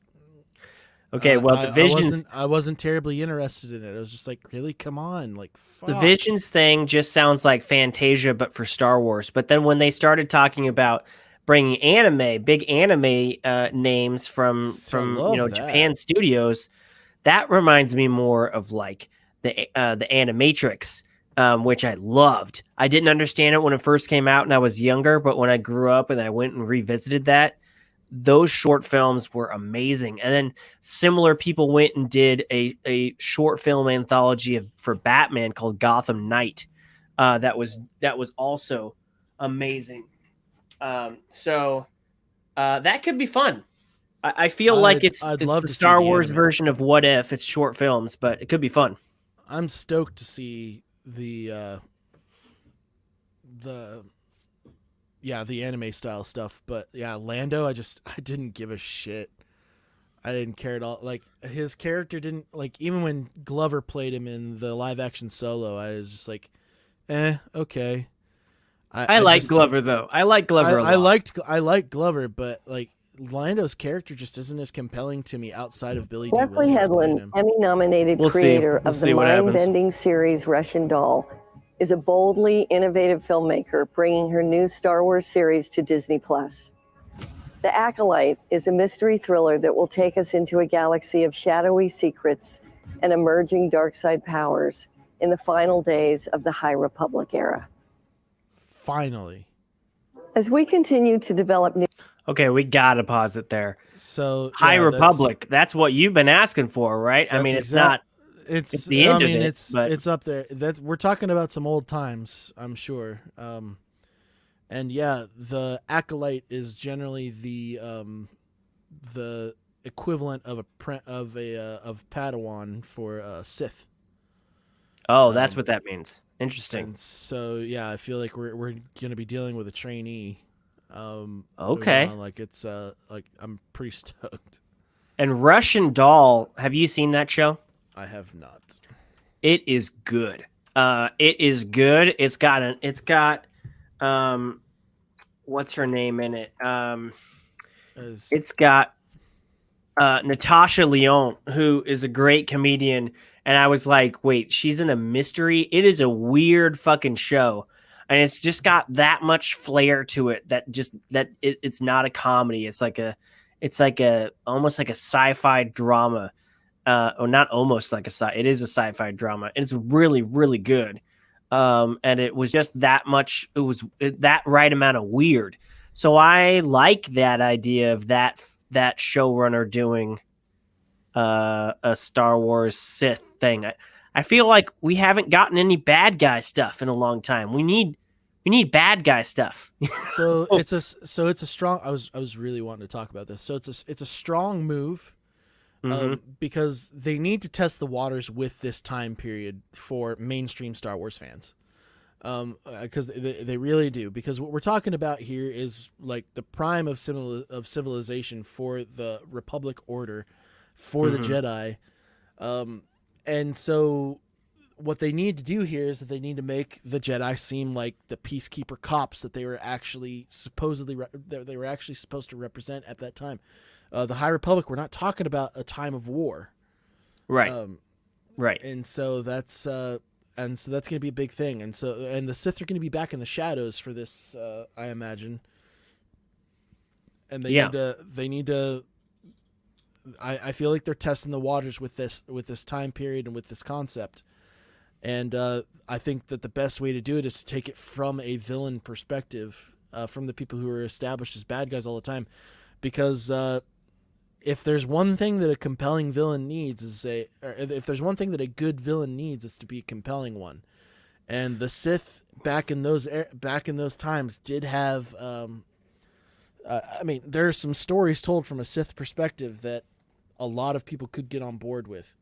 Okay, well, the Visions... I wasn't terribly interested in it. I was just like, really? Come on. Like, fuck. The Visions thing just sounds like Fantasia, but for Star Wars. But then when they started talking about bringing big anime names from Japan studios, that reminds me more of like the Animatrix, which I loved. I didn't understand it when it first came out and I was younger, but when I grew up and I went and revisited that, those short films were amazing. And then similar people went and did a short film anthology for Batman called Gotham Knight. That was also amazing. So that could be fun. I feel like I'd it's love the to see Star the Wars anime. version of What If. It's short films, but it could be fun. I'm stoked to see the anime style stuff. But yeah, Lando, I didn't give a shit. I didn't care at all. Like, his character didn't, like, even when Glover played him in the live action Solo, I was just like, okay. I like Glover though. I like Glover a lot. I liked Glover, but like Lando's character just isn't as compelling to me outside of Billy D. Wesley Williams playing Hedlund, him. Emmy-nominated We'll see. creator We'll of see the what happens. mind-bending series Russian Doll, is a boldly innovative filmmaker bringing her new Star Wars series to Disney+. The Acolyte is a mystery thriller that will take us into a galaxy of shadowy secrets and emerging dark side powers in the final days of the High Republic era. Finally. As we continue to develop new... Okay, we gotta pause it there. So High yeah, Republic. That's what you've been asking for, right? I mean, it's not. It's the end of it. But it's up there. That we're talking about some old times, I'm sure. And yeah, the Acolyte is generally the equivalent of Padawan for Sith. oh, that's what that means. Interesting. And so yeah, I feel like we're gonna be dealing with a trainee. Okay. Like it's like I'm pretty stoked. And Russian Doll. Have you seen that show? I have not. It is good. It is good. It's got what's her name in it? It's got Natasha Lyonne, who is a great comedian. And I was like, wait, she's in a mystery? It is a weird fucking show. And it's just got that much flair to it it's not a comedy. It's like almost like a sci-fi drama. Or not almost like it is a sci-fi drama. And it's really, really good. And it was just that much, it was that right amount of weird. So I like that idea of that showrunner doing a Star Wars Sith thing. I feel like we haven't gotten any bad guy stuff in a long time. We need bad guy stuff. So it's a strong. I was really wanting to talk about this. So it's a strong move. Because they need to test the waters with this time period for mainstream Star Wars fans. Because they really do. Because what we're talking about here is like the prime of civilization for the Republic Order, for the Jedi. And so what they need to do here is that they need to make the Jedi seem like the peacekeeper cops that they were actually supposed to represent at that time. The High Republic, we're not talking about a time of war. Right. Right. And so that's going to be a big thing. And the Sith are going to be back in the shadows for this, I imagine. And they need to I feel like they're testing the waters with this time period and with this concept. And I think that the best way to do it is to take it from a villain perspective, from the people who are established as bad guys all the time. Because if there's one thing that a compelling villain needs if there's one thing that a good villain needs, is to be a compelling one. And the Sith back in those times did have. I mean, there are some stories told from a Sith perspective that a lot of people could get on board with.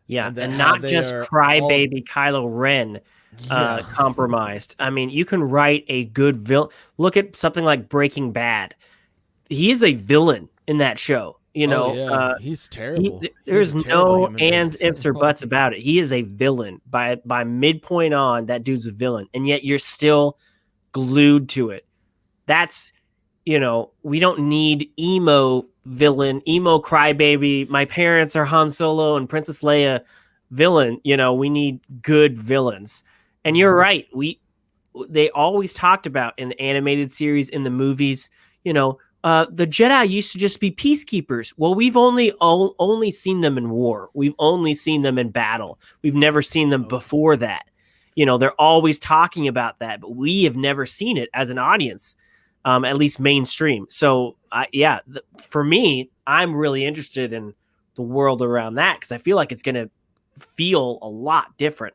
Yeah, and not just crybaby Kylo Ren compromised. I mean, you can write a good villain. Look at something like Breaking Bad. He is a villain in that show. You know, he's terrible. There's no ands, ifs, or buts about it. He is a villain. By midpoint on, that dude's a villain, and yet you're still glued to it. That's, we don't need emo villain, emo crybaby. My parents are Han Solo and Princess Leia villain. We need good villains. And you're right. They always talked about in the animated series, in the movies, the Jedi used to just be peacekeepers. Well, we've only seen them in war. We've only seen them in battle. We've never seen them before that. They're always talking about that, but we have never seen it as an audience, at least mainstream. So, for me, I'm really interested in the world around that because I feel like it's going to feel a lot different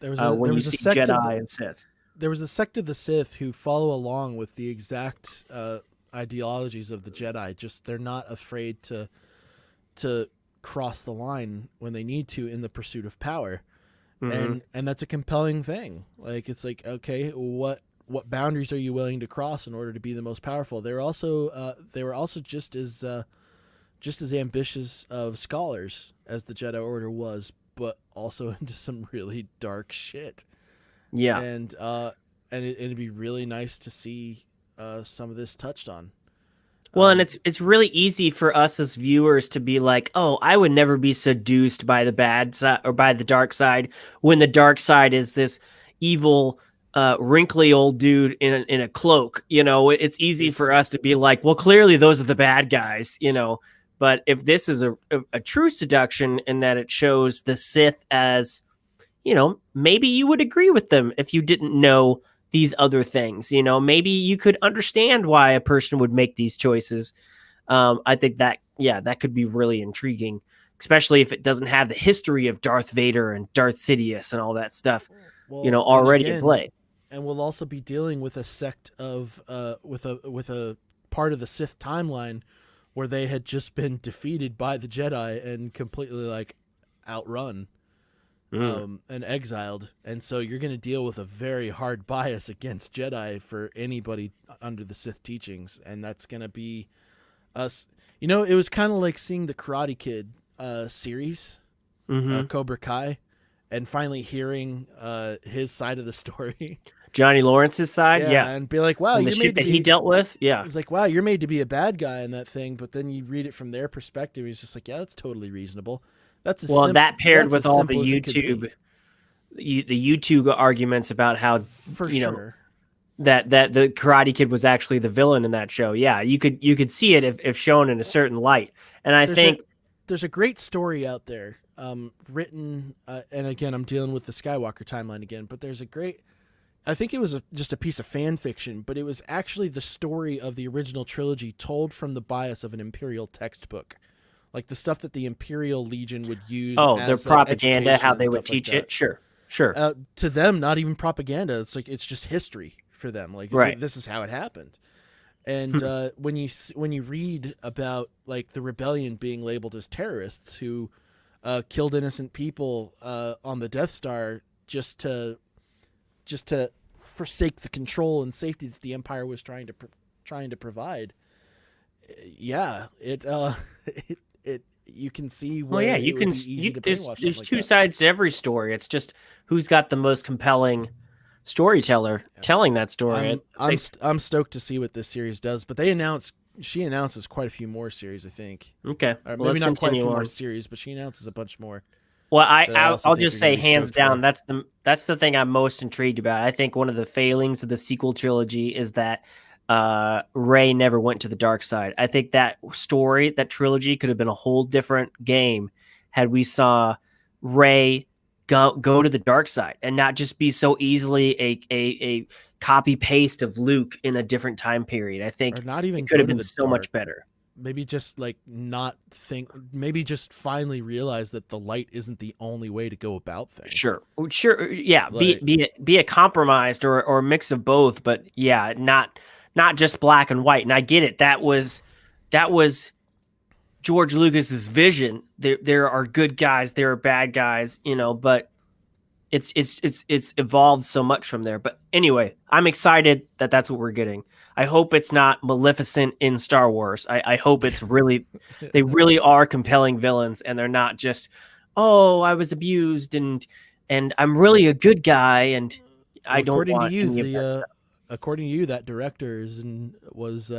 when you see Jedi and Sith. There was a sect of the Sith who follow along with the exact ideologies of the Jedi. Just they're not afraid to cross the line when they need to in the pursuit of power. And that's a compelling thing. Like, it's like, okay, what boundaries are you willing to cross in order to be the most powerful? They were also just as ambitious of scholars as the Jedi Order was, but also into some really dark shit. Yeah. And it'd be really nice to see some of this touched on. Well, and it's really easy for us as viewers to be like, oh, I would never be seduced by the bad side or by the dark side, when the dark side is this evil, wrinkly old dude in a cloak. You know, it's easy for us to be like, well, clearly those are the bad guys, you know. But if this is a true seduction in that it shows the Sith as, you know, maybe you would agree with them if you didn't know these other things, you know, maybe you could understand why a person would make these choices. I think that could be really intriguing, especially if it doesn't have the history of Darth Vader and Darth Sidious and all that stuff, you know, already in play. And we'll also be dealing with a sect of with a part of the Sith timeline where they had just been defeated by the Jedi and completely like outrun. And exiled, and so you're going to deal with a very hard bias against Jedi for anybody under the Sith teachings, and that's going to be us. You know, it was kind of like seeing the Karate Kid series, Cobra Kai, and finally hearing his side of the story. Johnny Lawrence's side, yeah. And be like, wow, and the shit that he dealt with, yeah. It's like, wow, you're made to be a bad guy in that thing, but then you read it from their perspective, he's just like, yeah, that's totally reasonable. That paired with all the YouTube, the YouTube arguments about how know that the Karate Kid was actually the villain in that show. Yeah, you could see it if shown in a certain light. And I think there's a great story out there, written, and again, I'm dealing with the Skywalker timeline again. But there's a great, I think it was just a piece of fan fiction, but it was actually the story of the original trilogy told from the bias of an Imperial textbook. Like the stuff that the Imperial Legion would use. Oh, as, their propaganda, how they would teach it. Sure. To them, not even propaganda. It's like, it's just history for them. Like, right. This is how it happened. And when you read about like the rebellion being labeled as terrorists who killed innocent people on the Death Star just to forsake the control and safety that the Empire was trying to provide. Yeah, it you can see where there's two sides to every story. It's just who's got the most compelling storyteller telling that story. I'm stoked to see what this series does, but she announces quite a few more series, I think. Okay, maybe not quite a few more series, but she announces a bunch more. Well, I'll just say hands down, that's the thing I'm most intrigued about. I think one of the failings of the sequel trilogy is that Rey never went to the dark side. I think that trilogy could have been a whole different game had we saw Rey go to the dark side and not just be so easily a copy paste of Luke in a different time period. I think it could have been so much better. Maybe just maybe just finally realize that the light isn't the only way to go about things. Sure. Yeah. Like, be a compromised or a mix of both, but yeah, not just black and white. And I get it. That was George Lucas's vision. There are good guys, there are bad guys, you know, but it's evolved so much from there. But anyway, I'm excited that that's what we're getting. I hope it's not Maleficent in Star Wars. I hope it's really, they really are compelling villains and they're not just, oh, I was abused and I'm really a good guy. And I don't want any of that stuff. According to you, that director was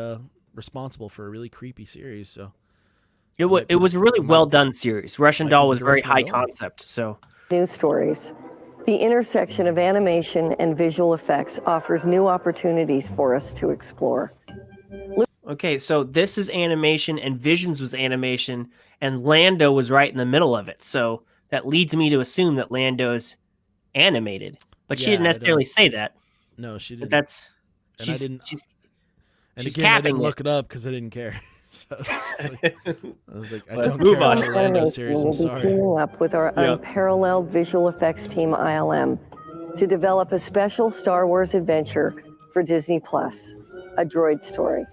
responsible for a really creepy series. So it was a really well done series. Russian Doll was very high concept. So news stories. The intersection of animation and visual effects offers new opportunities for us to explore. Okay, so this is animation and Visions was animation and Lando was right in the middle of it. So that leads me to assume that Lando's animated. But she didn't necessarily say that. No, she didn't. But she's capping I didn't look it up because I didn't care. So I was like, let's move on. The Lando series. I'm sorry. Teaming up with our unparalleled visual effects team ILM to develop a special Star Wars adventure for Disney Plus, a droid story.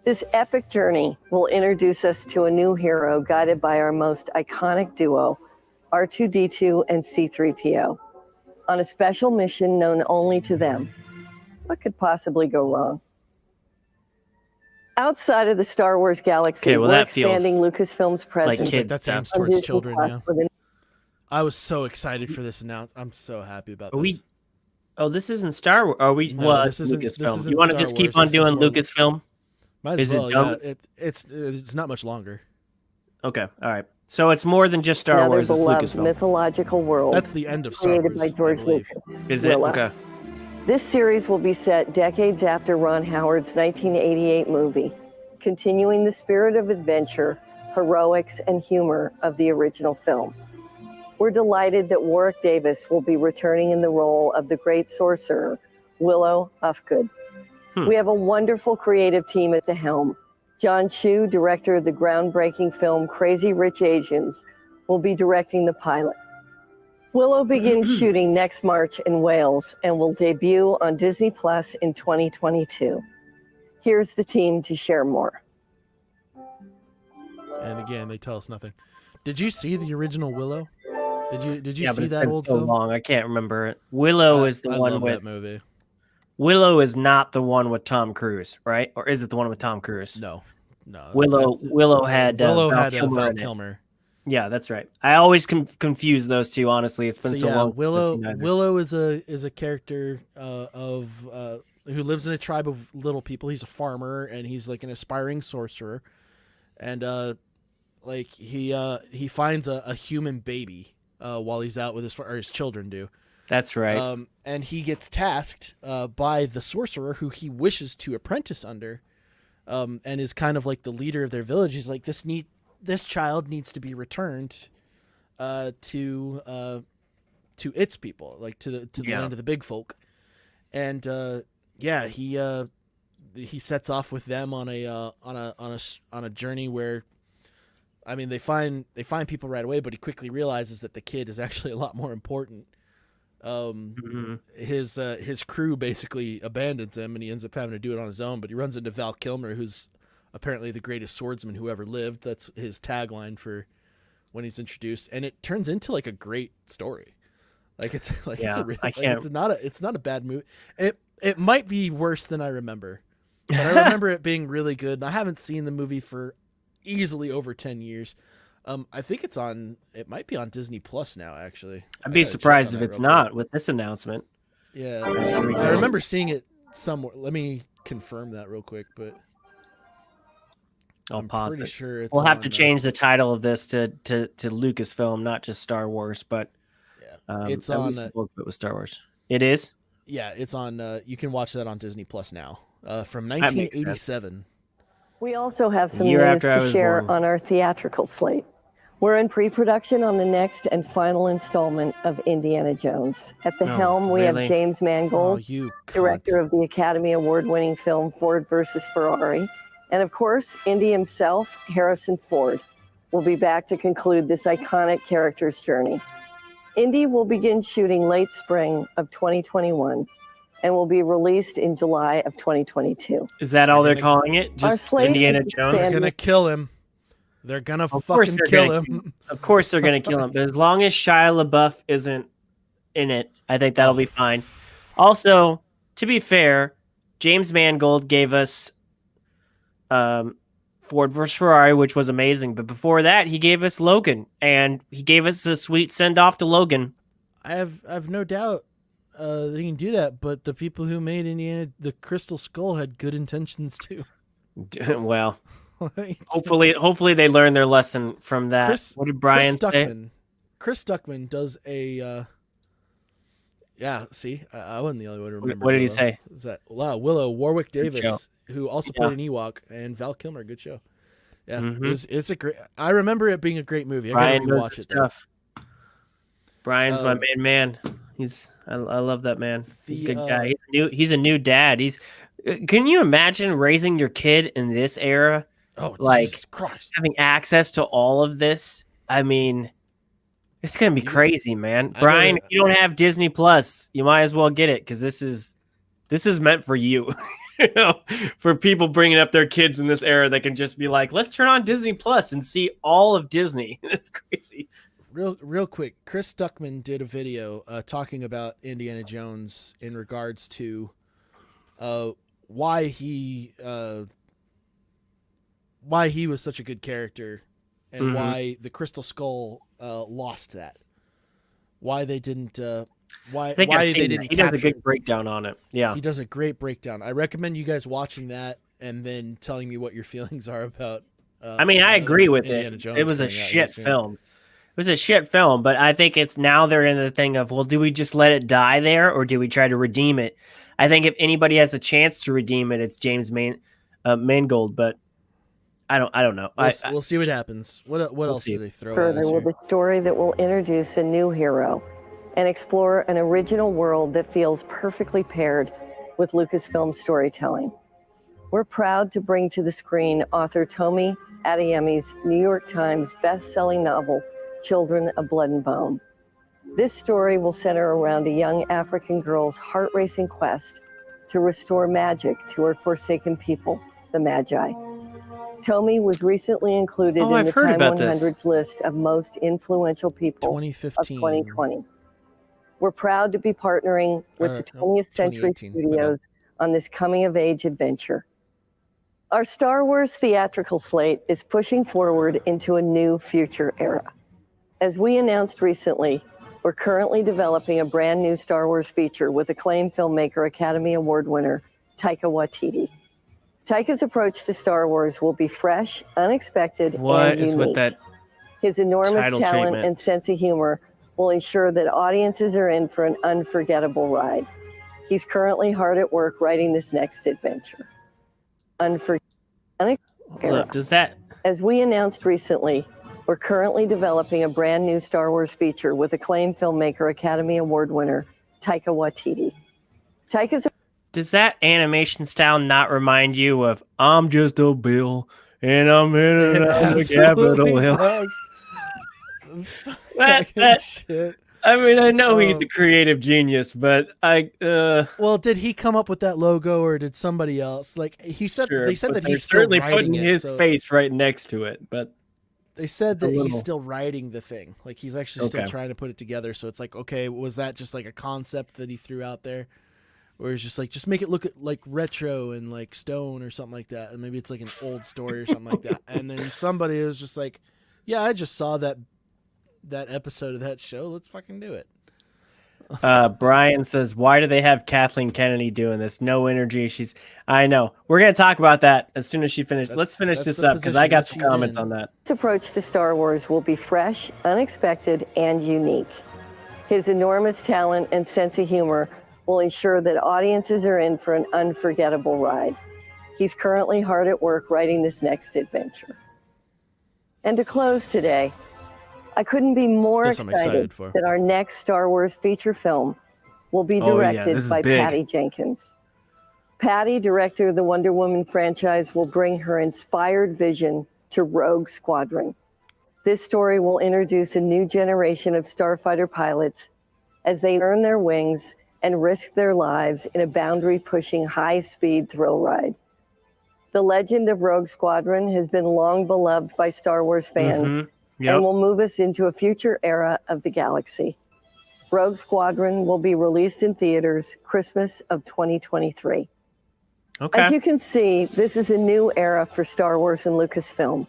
This epic journey will introduce us to a new hero guided by our most iconic duo, R2-D2 and C-3PO, on a special mission known only to them. What could possibly go wrong? Outside of the Star Wars galaxy, Okay, well, we're that feels expanding Lucasfilm's presence. like kids That's aimed stuff. towards children, yeah. I was so excited for this announcement. I'm so happy about this. Oh, this isn't Star Wars. Are we? No, well, this isn't- Lucasfilm. this isn't You want to Star just keep Wars. on This is doing more- Lucasfilm? Might Is as well, it dumb? yeah. It's not much longer. Okay, all right. So it's more than just Star Another Wars. It's beloved Lucasfilm. mythological world. That's the end of Star created Wars, by George I believe. Lucas. Is it? Willow. Okay. This series will be set decades after Ron Howard's 1988 movie, continuing the spirit of adventure, heroics, and humor of the original film. We're delighted that Warwick Davis will be returning in the role of the great sorcerer, Willow Ufgood. We have a wonderful creative team at the helm. John Chu, director of the groundbreaking film Crazy Rich Asians, will be directing the pilot. Willow begins shooting next March in Wales and will debut on Disney Plus in 2022. Here's the team to share more. And again, they tell us nothing. Did you see the original Willow? Did you Yeah, but see it's that been old so film? long. I can't remember it. Willow is the I one love with that movie. Willow is not the one with Tom Cruise, right? Or is it the one with Tom Cruise? No. Willow had Willow Val had Kilmer Val in it. Kilmer. Yeah, that's right. I always confuse those two. Honestly, it's been so long. since I've seen either. Willow is a character who lives in a tribe of little people. He's a farmer and he's like an aspiring sorcerer, and he finds a human baby while he's out with his children do. That's right. And he gets tasked by the sorcerer who he wishes to apprentice under, and is kind of like the leader of their village. He's like, this child needs to be returned to its people, like to the land of the big folk. And he sets off with them on a journey where, I mean, they find people right away, but he quickly realizes that the kid is actually a lot more important. His crew basically abandons him and he ends up having to do it on his own, but he runs into Val Kilmer, who's apparently the greatest swordsman who ever lived. That's his tagline for when he's introduced, and it turns into like a great story. Like it's not a bad movie. It might be worse than I remember, but I remember it being really good. And I haven't seen the movie for easily over 10 years. I think it might be on Disney Plus now, actually. I'd be surprised if it's not with this announcement. Yeah, I remember seeing it somewhere. Let me confirm that real quick, but I'm pretty positive. sure it's we'll have on, to change the title of this to Lucasfilm, not just Star Wars, but it's at on. least we'll put with Star Wars. It is. Yeah, it's on. You can watch that on Disney Plus now, from 1987. We also have some Year news after I to was share born. on our theatrical slate. We're in pre-production on the next and final installment of Indiana Jones. At the helm, we really? have James Mangold, director of the Academy Award-winning film Ford vs. Ferrari. And of course, Indy himself, Harrison Ford, will be back to conclude this iconic character's journey. Indy will begin shooting late spring of 2021 and will be released in July of 2022. Is that all they're calling it? Just slate Indiana is Jones? They're gonna kill him. They're gonna Of course fucking they're kill gonna him. Of course they're going to kill him. But as long as Shia LaBeouf isn't in it, I think that'll be fine. Also, to be fair, James Mangold gave us Ford vs. Ferrari, which was amazing. But before that, he gave us Logan, and he gave us a sweet send-off to Logan. I have no doubt they can do that, but the people who made Indiana the Crystal Skull had good intentions too. Well, hopefully they learn their lesson from that. What did Brian say? Chris Stuckman does a. Yeah, see, I wasn't the only one to remember. What did he Willow. say? Is that Willow Warwick Davis, show. who also played an Ewok, and Val Kilmer, good show. Yeah, Mhm. it's a great. I remember it being a great movie. I Brian gotta knows rewatch his it. Though. stuff. Brian's my main man. I love that man. He's a good guy. He's a new dad. Can you imagine raising your kid in this era? Oh, like Jesus Christ. having access to all of this. I mean, it's gonna be crazy, man. Brian, if you don't have Disney Plus, you might as well get it because this is meant for you. You know, for people bringing up their kids in this era that can just be like, let's turn on Disney Plus and see all of Disney. It's crazy. Real quick, Chris Stuckman did a video talking about Indiana Jones in regards to why he was such a good character and why the Crystal Skull lost that. Why they didn't why they didn't he does a good breakdown on it. Yeah. He does a great breakdown. I recommend you guys watching that and then telling me what your feelings are about I mean, I agree with Indiana it. Jones It was a coming out shit soon. film. It was a shit film, but I think it's now they're in the thing of, well, do we just let it die there or do we try to redeem it? I think if anybody has a chance to redeem it, it's James Mangold, but I don't know. We'll see what happens. What else do they throw at Further us with here? a story that will introduce a new hero and explore an original world that feels perfectly paired with Lucasfilm storytelling. We're proud to bring to the screen author Tomi Adeyemi's New York Times best-selling novel, Children of Blood and Bone. This story will center around a young African girl's heart-racing quest to restore magic to her forsaken people, the Magi. Tomi was recently included in the Time 100's list of most influential people of 2020. We're proud to be partnering with the 20th Century Studios on this coming-of-age adventure. Our Star Wars theatrical slate is pushing forward into a new future era. As we announced recently, we're currently developing a brand new Star Wars feature with acclaimed filmmaker, Academy Award winner Taika Waititi. Taika's approach to Star Wars will be fresh, unexpected, What and is unique. with that His enormous title talent treatment? and sense of humor will ensure that audiences are in for an unforgettable ride. He's currently hard at work writing this next adventure. Look, does that... As we announced recently, we're currently developing a brand new Star Wars feature with acclaimed filmmaker, Academy Award winner Taika Waititi. Does that animation style not remind you of I'm just a Bill and I'm in the Capitol Hill? that shit. I mean, I know he's a creative genius, but well, did he come up with that logo or did somebody else? Like he said, sure, they said but that they're he's still certainly writing putting it, his so face right next to it. But they said it's a that he's little- still writing the thing. Like he's actually still Okay. trying to put it together. So it's like, okay, was that just like a concept that he threw out there? Or it's just like, just make it look like retro and like stone or something like that. And maybe it's like an old story or something like that. And then somebody was just like, yeah, I just saw that episode of that show. Let's fucking do it. Brian says, why do they have Kathleen Kennedy doing this? No energy. I know. We're going to talk about that as soon as she finishes. Let's finish this up because I got some comments on that. His approach to Star Wars will be fresh, unexpected, and unique. His enormous talent and sense of humor will ensure that audiences are in for an unforgettable ride. He's currently hard at work writing this next adventure. And to close today, I couldn't be more This I'm excited excited for. that our next Star Wars feature film will be Oh, yeah, directed this is by big. Patty Jenkins. Patty, director of the Wonder Woman franchise, will bring her inspired vision to Rogue Squadron. This story will introduce a new generation of starfighter pilots as they earn their wings and risk their lives in a boundary-pushing, high-speed thrill ride. The legend of Rogue Squadron has been long beloved by Star Wars fans and will move us into a future era of the galaxy. Rogue Squadron will be released in theaters Christmas of 2023. Okay. As you can see, this is a new era for Star Wars and Lucasfilm,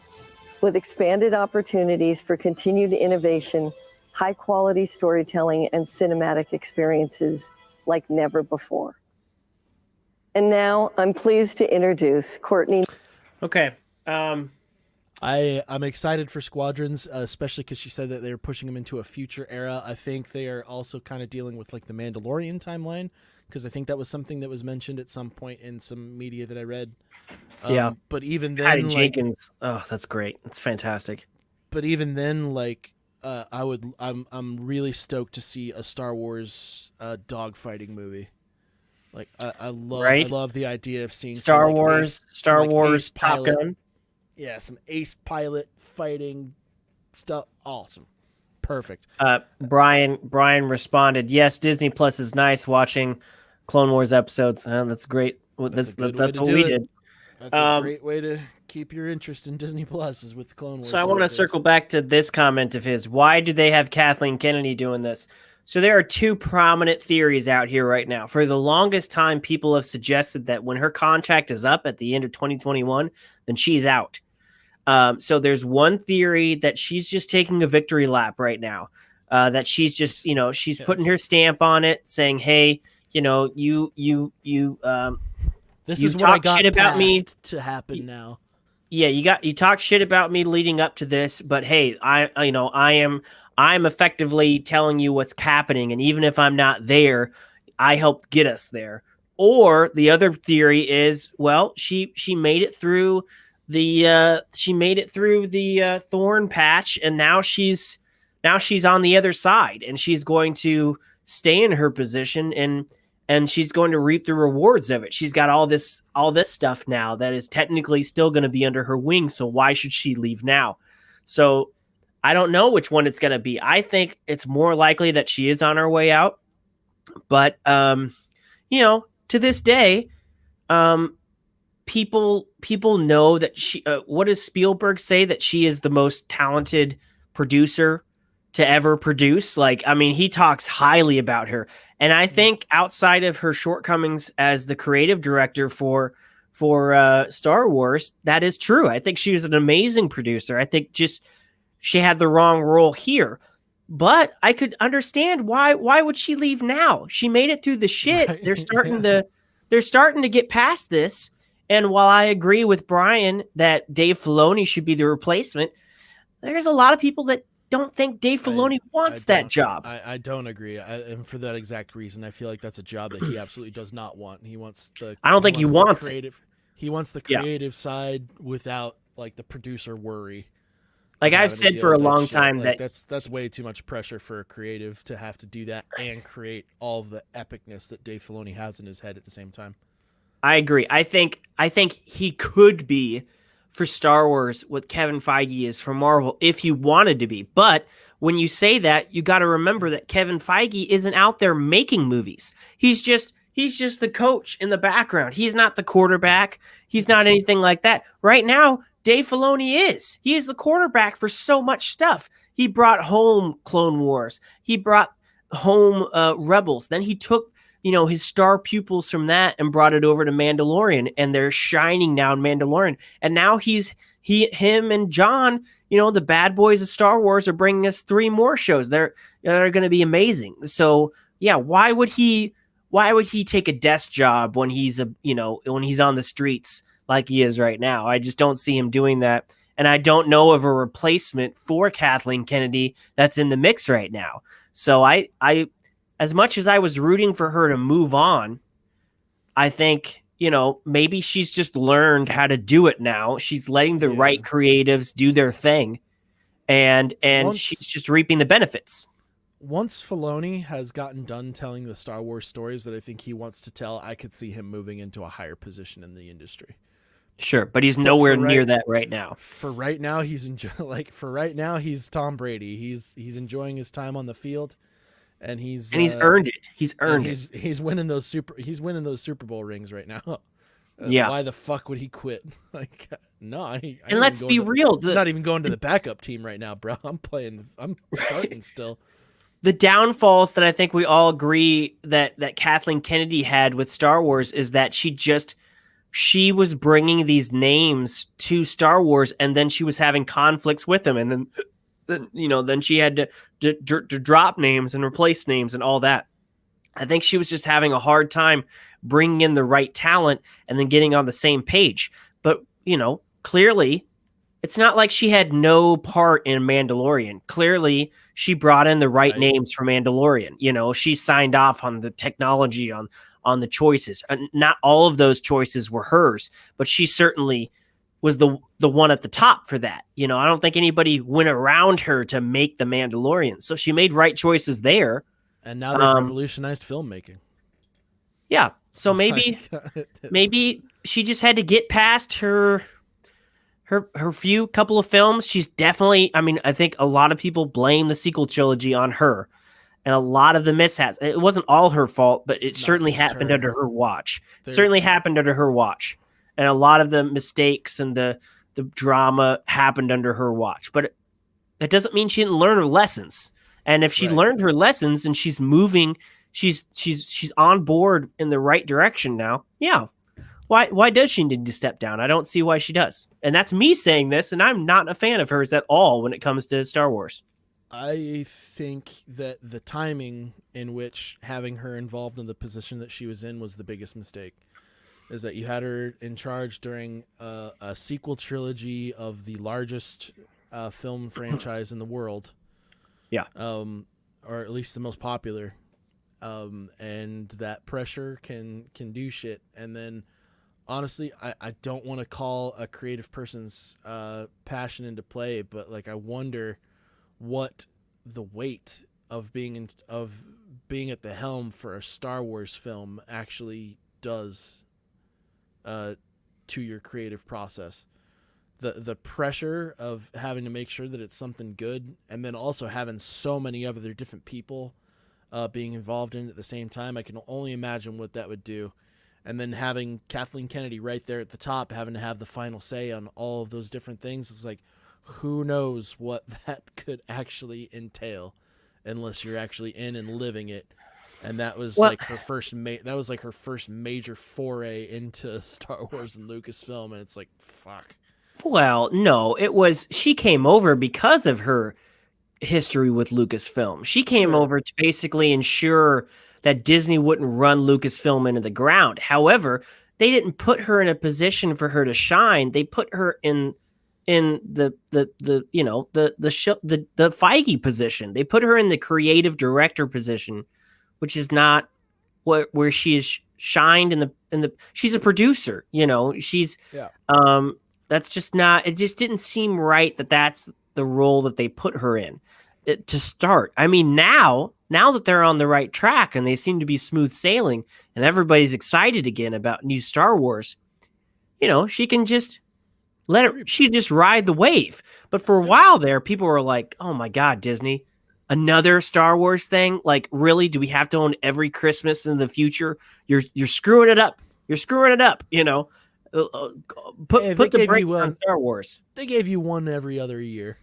with expanded opportunities for continued innovation, high-quality storytelling, and cinematic experiences like never before. And now I'm pleased to introduce Courtney. Okay. I'm excited for Squadrons, especially because she said that they're pushing them into a future era. I think they are also kind of dealing with like the Mandalorian timeline, because I think that was something that was mentioned at some point in some media that I read. Yeah. But even then, Patty like, Jenkins. Oh, that's great. That's fantastic. But even then, like, I'm really stoked to see a Star Wars dogfighting movie. Like, I love the idea of seeing Star some, like, Wars, ace Top pilot. Gun. Yeah, some ace pilot fighting stuff. Awesome. Perfect. Brian responded, yes, Disney Plus is nice watching Clone Wars episodes. That's great. Well, That's that's a good way to what do we it. did. That's a great way to keep your interest in Disney Plus is with the Clone Wars. So I want to circle back to this comment of his. Why do they have Kathleen Kennedy doing this? So there are two prominent theories out here right now. For the longest time, people have suggested that when her contract is up at the end of 2021, then she's out. So there's one theory that she's just taking a victory lap right now. That she's just, she's putting her stamp on it, saying, "Hey, this you is what I got shit about me to happen now." Yeah, you talk shit about me leading up to this, but hey, I'm effectively telling you what's happening, and even if I'm not there, I helped get us there. Or the other theory is, well, she made it through the thorn patch, and now she's on the other side, and she's going to stay in her position and she's going to reap the rewards of it. She's got all this stuff now that is technically still going to be under her wing. So why should she leave now? So I don't know which one it's going to be. I think it's more likely that she is on her way out. But, to this day, people know that she, what does Spielberg say? That she is the most talented producer to ever produce. He talks highly about her. And I think outside of her shortcomings as the creative director for Star Wars, that is true. I think she was an amazing producer. I think just she had the wrong role here. But I could understand why would she leave now? She made it through the shit. Right. They're starting to get past this. And while I agree with Brian that Dave Filoni should be the replacement, there's a lot of people that don't think Dave Filoni wants that job. I don't agree. And for that exact reason, I feel like that's a job that he absolutely does not want. He wants the. I don't think he wants it. He wants the creative side without the producer worry. Like I've said for a long time that that's way too much pressure for a creative to have to do that and create all the epicness that Dave Filoni has in his head at the same time. I agree. I think he could be for Star Wars what Kevin Feige is for Marvel if he wanted to be. But when you say that, you got to remember that Kevin Feige isn't out there making movies. He's just the coach in the background. He's not the quarterback. He's not anything like that. Right now, Dave Filoni is. He is the quarterback for so much stuff. He brought home Clone Wars. He brought home Rebels. Then he took his star pupils from that and brought it over to Mandalorian, and they're shining now in Mandalorian. And now him and John, the bad boys of Star Wars, are bringing us 3 more shows. They're going to be amazing. So yeah, why would he take a desk job when he's when he's on the streets like he is right now? I just don't see him doing that. And I don't know of a replacement for Kathleen Kennedy that's in the mix right now. So I as much as I was rooting for her to move on, I think, maybe she's just learned how to do it now. She's letting the right creatives do their thing, and she's just reaping the benefits. Once Filoni has gotten done telling the Star Wars stories that I think he wants to tell, I could see him moving into a higher position in the industry. Sure, but he's nowhere near that right now. For right now, he's Tom Brady. He's enjoying his time on the field. And he's earned it. He's earned it. He's winning those Super Bowl rings right now. Yeah. Why the fuck would he quit? No. And let's be real. I'm not even going to the backup team right now, bro. I'm starting still. The downfalls that I think we all agree that Kathleen Kennedy had with Star Wars is that she was bringing these names to Star Wars, and then she was having conflicts with them, and then she had to drop names and replace names and all that. I think she was just having a hard time bringing in the right talent and then getting on the same page. But, clearly it's not like she had no part in Mandalorian. Clearly she brought in the right names for Mandalorian. She signed off on the technology, on the choices. And not all of those choices were hers, but she certainly was the one at the top for that. I don't think anybody went around her to make the Mandalorian. So she made right choices there. And now they've revolutionized filmmaking. Yeah. So maybe she just had to get past her couple of films. She's definitely, I think a lot of people blame the sequel trilogy on her. and a lot of the mishaps. It wasn't all her fault, but it It's not certainly just happened her. under her watch. There- Certainly happened under her watch, and a lot of the mistakes and the drama happened under her watch. But that doesn't mean she didn't learn her lessons. And if she Right. learned her lessons and she's moving, she's on board in the right direction now. Yeah. Why does she need to step down? I don't see why she does. And that's me saying this, and I'm not a fan of hers at all when it comes to Star Wars. I think that the timing in which having her involved in the position that she was in was the biggest mistake. Is that you had her in charge during a sequel trilogy of the largest film franchise in the world. Yeah. Or at least the most popular. And that pressure can do shit. And then, honestly, I don't want to call a creative person's passion into play, but like I wonder what the weight of being at the helm for a Star Wars film actually does to your creative process. The pressure of having to make sure that it's something good, and then also having so many other different people being involved in it at the same time. I can only imagine what that would do. And then having Kathleen Kennedy right there at the top, having to have the final say on all of those different things, it's like, who knows what that could actually entail, unless you're actually in and living it. And that was like her first. That was like her first major foray into Star Wars and Lucasfilm, and it's like, fuck. Well, no, it was she came over because of her history with Lucasfilm. She came over to basically ensure that Disney wouldn't run Lucasfilm into the ground. However, they didn't put her in a position for her to shine. They put her in the Feige position. They put her in the creative director position, which is not where she is shined in the she's a producer, she's that's just not, it just didn't seem right that that's the role that they put her in to start. I mean, now that they're on the right track and they seem to be smooth sailing and everybody's excited again about new Star Wars, she can just she just ride the wave. But for a while there, people were like, oh my God, Disney, another Star Wars thing? Like, really? Do we have to own every Christmas in the future? You're screwing it up. You're screwing it up, Put the brake on Star Wars. They gave you one every other year.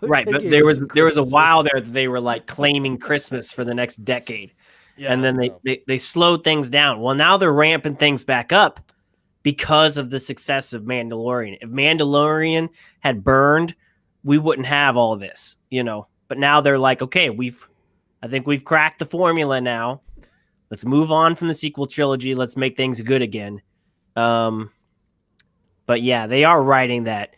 Right, but there was a while there that they were like claiming Christmas for the next decade. Yeah, and then they slowed things down. Well, now they're ramping things back up because of the success of Mandalorian. If Mandalorian had burned, we wouldn't have all this, But now they're like, okay, I think we've cracked the formula now. Let's move on from the sequel trilogy. Let's make things good again. But yeah, they are riding that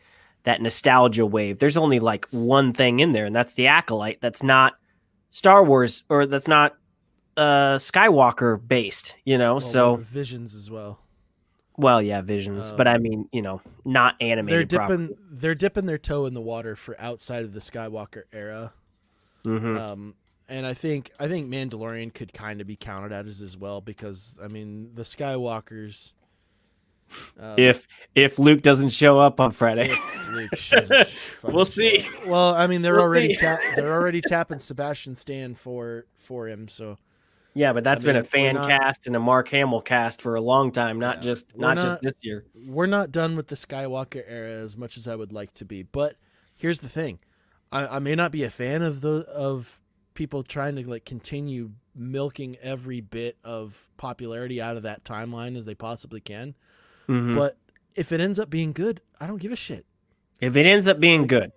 nostalgia wave. There's only like one thing in there, and that's the Acolyte. That's not Star Wars, or that's not Skywalker based, so Visions as well. Well, yeah, Visions, but I mean, not animated. They're dipping their toe in the water for outside of the Skywalker era. Mm-hmm. And I think Mandalorian could kind of be counted as well, because I mean the Skywalkers. If Luke doesn't show up on Friday, we'll see. Well, I mean they're already tapping Sebastian Stan for him, so. Yeah, but that's been a fan cast and a Mark Hamill cast for a long time, not just this year. We're not done with the Skywalker era as much as I would like to be, but here's the thing: I may not be a fan of people trying to like continue milking every bit of popularity out of that timeline as they possibly can. Mm-hmm. But if it ends up being good, I don't give a shit. If it ends up being good,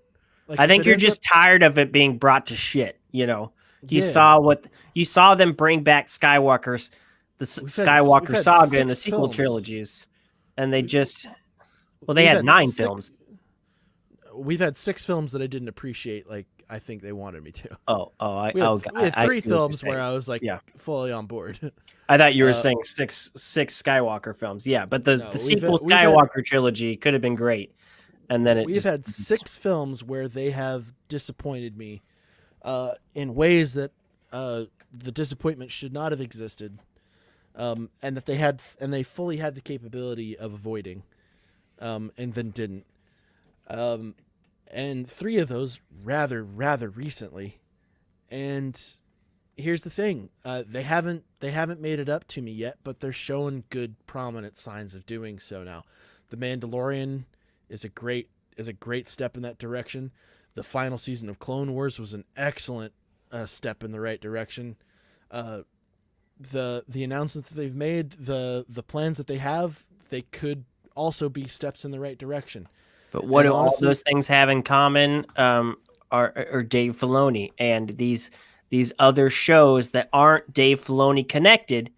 I think you're just tired of it being brought to shit. You saw them bring back the Skywalker saga and the sequel trilogies, and they they had 9 films. We've had 6 films that I didn't appreciate like I think they wanted me to. We had 3 films where I was like fully on board. I thought you were saying six Skywalker films. Yeah, but the sequel Skywalker trilogy could have been great. And then we've had 6 films where they have disappointed me in ways that the disappointment should not have existed, and that they fully had the capability of avoiding, and then didn't. And 3 of those rather recently, and here's the thing. They haven't made it up to me yet, but they're showing good, prominent signs of doing so now. The Mandalorian is a great step in that direction. The final season of Clone Wars was an excellent step in the right direction. The announcements that they've made, the plans that they have, they could also be steps in the right direction. But what do all those things have in common? Are Dave Filoni and these other shows that aren't Dave Filoni connected?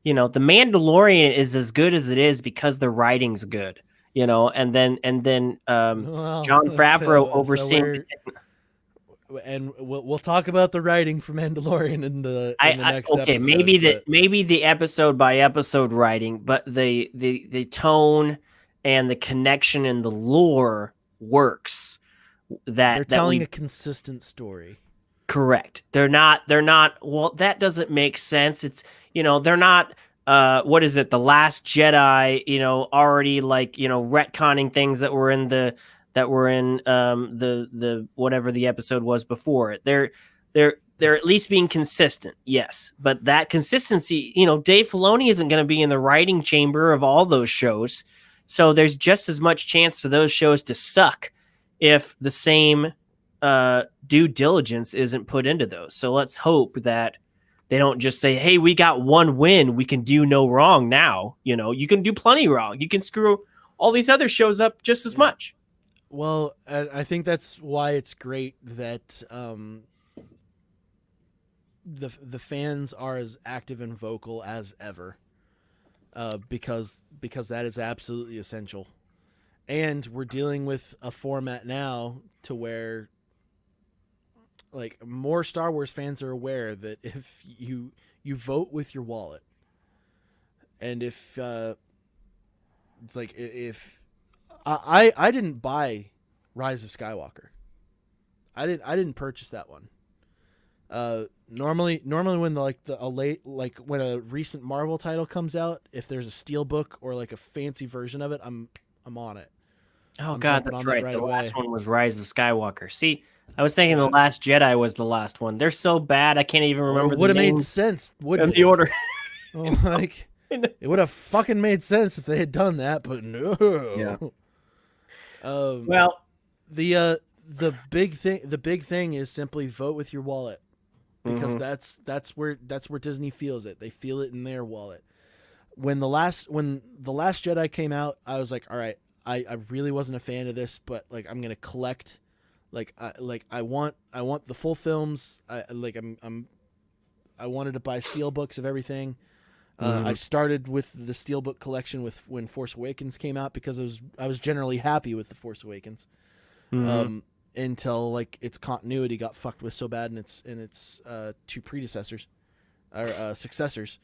The Mandalorian is as good as it is because the writing's good. And then Jon Favreau overseeing. And we'll talk about the writing for Mandalorian in the next episode. Maybe the episode by episode writing, but the tone and the connection and the lore works. They're telling a consistent story. Correct. They're not. Well, that doesn't make sense. It's they're not. What is it? The Last Jedi. Already retconning things that were in the whatever the episode was before it. They're at least being consistent. Yes, but that consistency. Dave Filoni isn't going to be in the writing chamber of all those shows, so there's just as much chance for those shows to suck if the same due diligence isn't put into those. So let's hope that they don't just say, hey, we got one win, we can do no wrong now. You can do plenty wrong. You can screw all these other shows up just as much. Well, I think that's why it's great that the fans are as active and vocal as ever, because that is absolutely essential. And we're dealing with a format now to where more Star Wars fans are aware that if you vote with your wallet, and if I didn't buy Rise of Skywalker, I didn't purchase that one. Normally when when a recent Marvel title comes out, if there's a steelbook or a fancy version of it, I'm on it. Oh God, that's right. The last one was Rise of Skywalker. See, I was thinking The Last Jedi was the last one. They're so bad, I can't even remember. It would have made sense. Wouldn't the order? It would have fucking made sense if they had done that, but no. Yeah. Well, the big thing is simply vote with your wallet, because that's where Disney feels it. They feel it in their wallet. When the last Jedi came out, I was like, all right, I really wasn't a fan of this, but I'm gonna collect. I want the full films. I wanted to buy steelbooks of everything. I started with the steelbook collection when Force Awakens came out, because I was generally happy with the Force Awakens, until its continuity got fucked with so bad in its two predecessors or successors,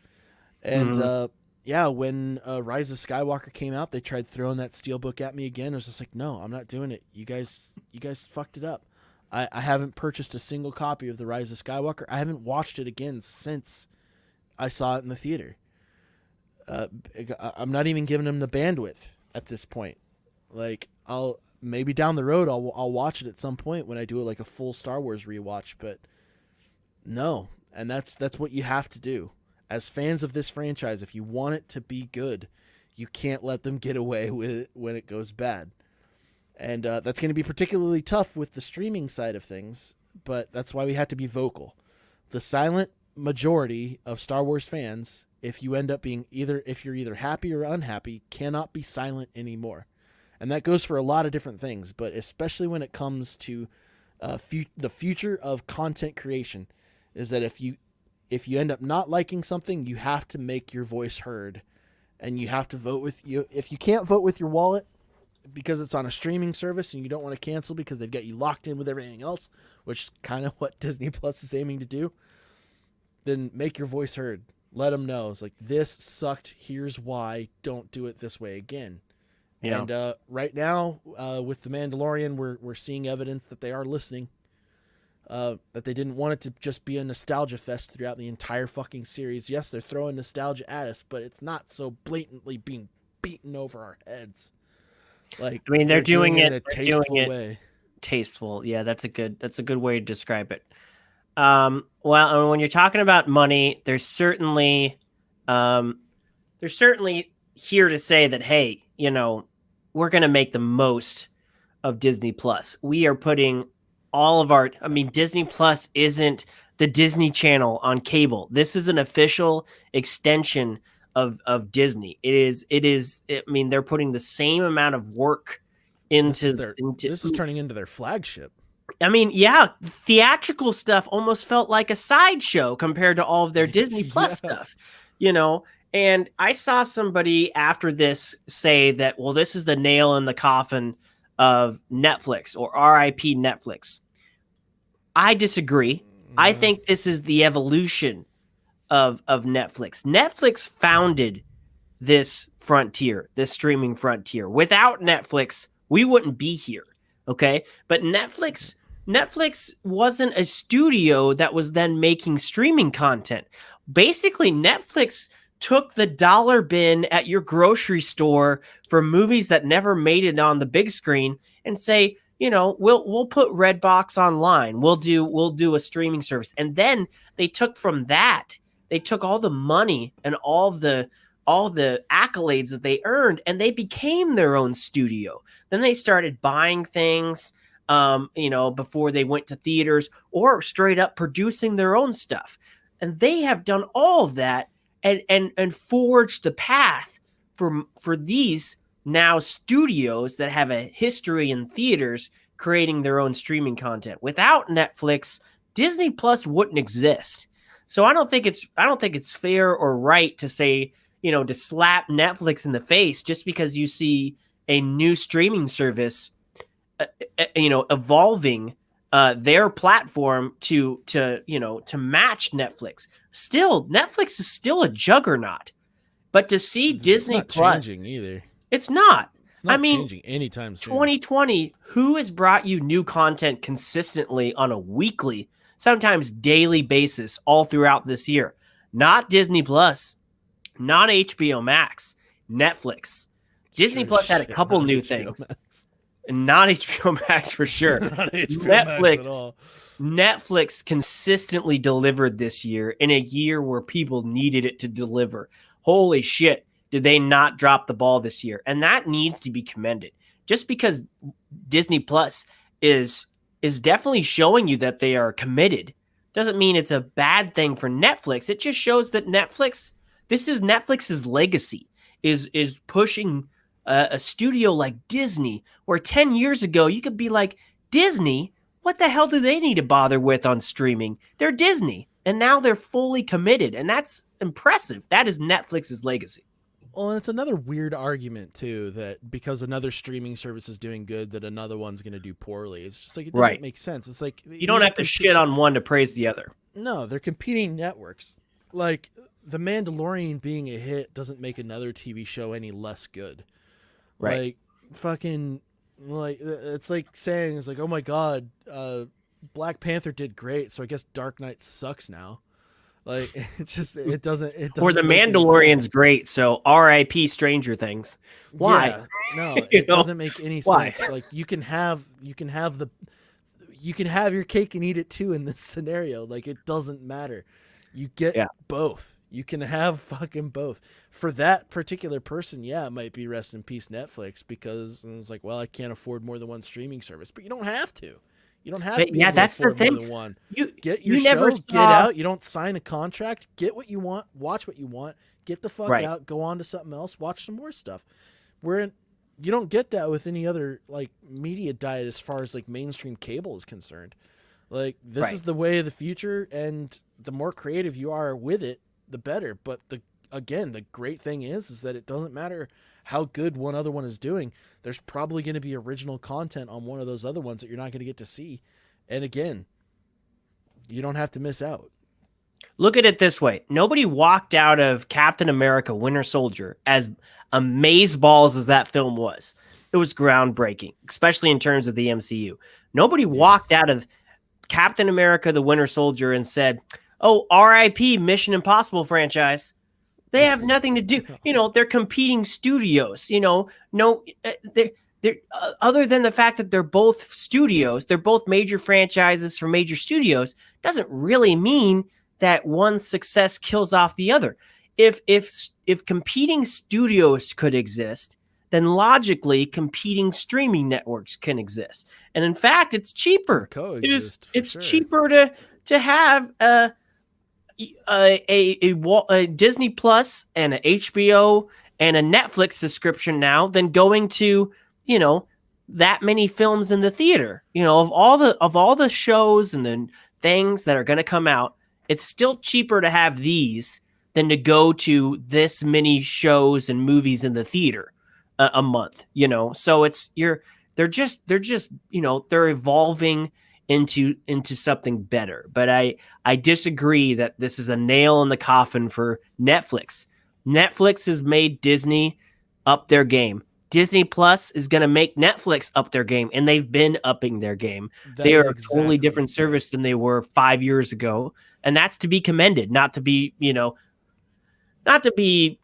and when Rise of Skywalker came out, they tried throwing that steelbook at me again. I was just like, no, I'm not doing it. You guys fucked it up. I haven't purchased a single copy of the Rise of Skywalker. I haven't watched it again since I saw it in the theater. I'm not even giving them the bandwidth at this point. I'll maybe down the road I'll watch it at some point when I do a full Star Wars rewatch, but no. And that's what you have to do. As fans of this franchise, if you want it to be good, you can't let them get away with it when it goes bad. And that's going to be particularly tough with the streaming side of things, but that's why we have to be vocal. The silent majority of Star Wars fans, if you end up being if you're either happy or unhappy, cannot be silent anymore. And that goes for a lot of different things, but especially when it comes to the future of content creation, is that if you end up not liking something, you have to make your voice heard, and you have to vote with you. If you can't vote with your wallet because it's on a streaming service and you don't want to cancel because they've got you locked in with everything else, which is kind of what Disney Plus is aiming to do, then make your voice heard. Let them know. It's this sucked. Here's why. Don't do it this way again. Yeah. And right now, with The Mandalorian, we're seeing evidence that they are listening. That they didn't want it to just be a nostalgia fest throughout the entire fucking series. Yes, they're throwing nostalgia at us, but it's not so blatantly being beaten over our heads. They're doing it in a tasteful way. Tasteful, yeah, that's a good way to describe it. Well, when you're talking about money, there's certainly here to say that, hey, we're going to make the most of Disney Plus. We are putting all of our, Disney Plus isn't the Disney Channel on cable. This is an official extension of Disney. They're putting the same amount of work into this is turning into their flagship. Theatrical stuff almost felt like a sideshow compared to all of their Disney Plus stuff, And I saw somebody after this say that, well, this is the nail in the coffin of Netflix, or RIP Netflix. I disagree. I think this is the evolution of Netflix. Netflix founded this frontier, this streaming frontier. Without Netflix, we wouldn't be here. Okay. But Netflix wasn't a studio that was then making streaming content. Basically, Netflix took the dollar bin at your grocery store for movies that never made it on the big screen and say, we'll put Redbox online. We'll do a streaming service. And then they took from that, they took all the money and all the accolades that they earned, and they became their own studio. Then they started buying things, before they went to theaters, or straight up producing their own stuff. And they have done all of that and forged the path for these now studios that have a history in theaters creating their own streaming content. Without Netflix, Disney Plus wouldn't exist. So I don't think it's fair or right to say, to slap Netflix in the face just because you see a new streaming service, evolving their platform to match Netflix. Still, Netflix is still a juggernaut, but to see Disney not Plus changing either. It's not. It's not changing anytime soon. 2020, who has brought you new content consistently on a weekly, sometimes daily basis all throughout this year? Not Disney Plus, not HBO Max, Netflix. Disney Plus had a couple new things. Not HBO Max for sure. Not HBO Max at all. Netflix consistently delivered this year in a year where people needed it to deliver. Holy shit, did they not drop the ball this year? And that needs to be commended. Just because Disney Plus is definitely showing you that they are committed doesn't mean it's a bad thing for Netflix. It just shows that this is Netflix's legacy, is pushing a studio like Disney, where 10 years ago you could be like, Disney, what the hell do they need to bother with on streaming? They're Disney. And now they're fully committed. And that's impressive. That is Netflix's legacy. Well, and it's another weird argument, too, that because another streaming service is doing good, that another one's going to do poorly. It's just like, it doesn't make sense. It's like, you don't have to shit on one to praise the other. No, they're competing networks. Like, The Mandalorian being a hit doesn't make another TV show any less good. Right. Like, fucking, like, it's like saying, it's like, oh my God, Black Panther did great, so I guess Dark Knight sucks now. Like, it doesn't. Or The Mandalorian's great, so R.I.P. Stranger Things. Why? Yeah, no, it doesn't make any sense. Like, you can have your cake and eat it too in this scenario. Like, it doesn't matter. You get both. You can have fucking both. For that particular person, it might be rest in peace Netflix, because it's like, well, I can't afford more than one streaming service, but you don't have to. You don't have to be able that's to afford the thing. more than one. You get your never show, get out. You don't sign a contract. Get what you want. Watch what you want. Get the fuck out. Go on to something else. Watch some more stuff. You don't get that with any other like media diet as far as like mainstream cable is concerned. Like, this is the way of the future, and the more creative you are with it, the better. But the great thing is that it doesn't matter how good one other one is doing. There's probably going to be original content on one of those other ones that you're not going to get to see. And again, you don't have to miss out. Look at it this way. Nobody walked out of Captain America Winter Soldier as amazeballs as that film was. It was groundbreaking, especially in terms of the MCU. Nobody walked out of Captain America the Winter Soldier and said, oh, RIP Mission Impossible franchise. They have nothing to do. They're competing studios. other than the fact that they're both studios, they're both major franchises for major studios, doesn't really mean that one success kills off the other. If competing studios could exist, then logically competing streaming networks can exist. And in fact, it's cheaper. It's cheaper to have a Disney Plus and an HBO and a Netflix subscription now than going to, that many films in the theater. Of all the shows and the things that are going to come out, it's still cheaper to have these than to go to this many shows and movies in the theater a month. So they're evolving into something better. But I disagree that this is a nail in the coffin for Netflix. Netflix has made Disney up their game. Disney Plus is going to make Netflix up their game, and they've been upping their game. They are a totally different service than they were 5 years ago, and that's to be commended, not to be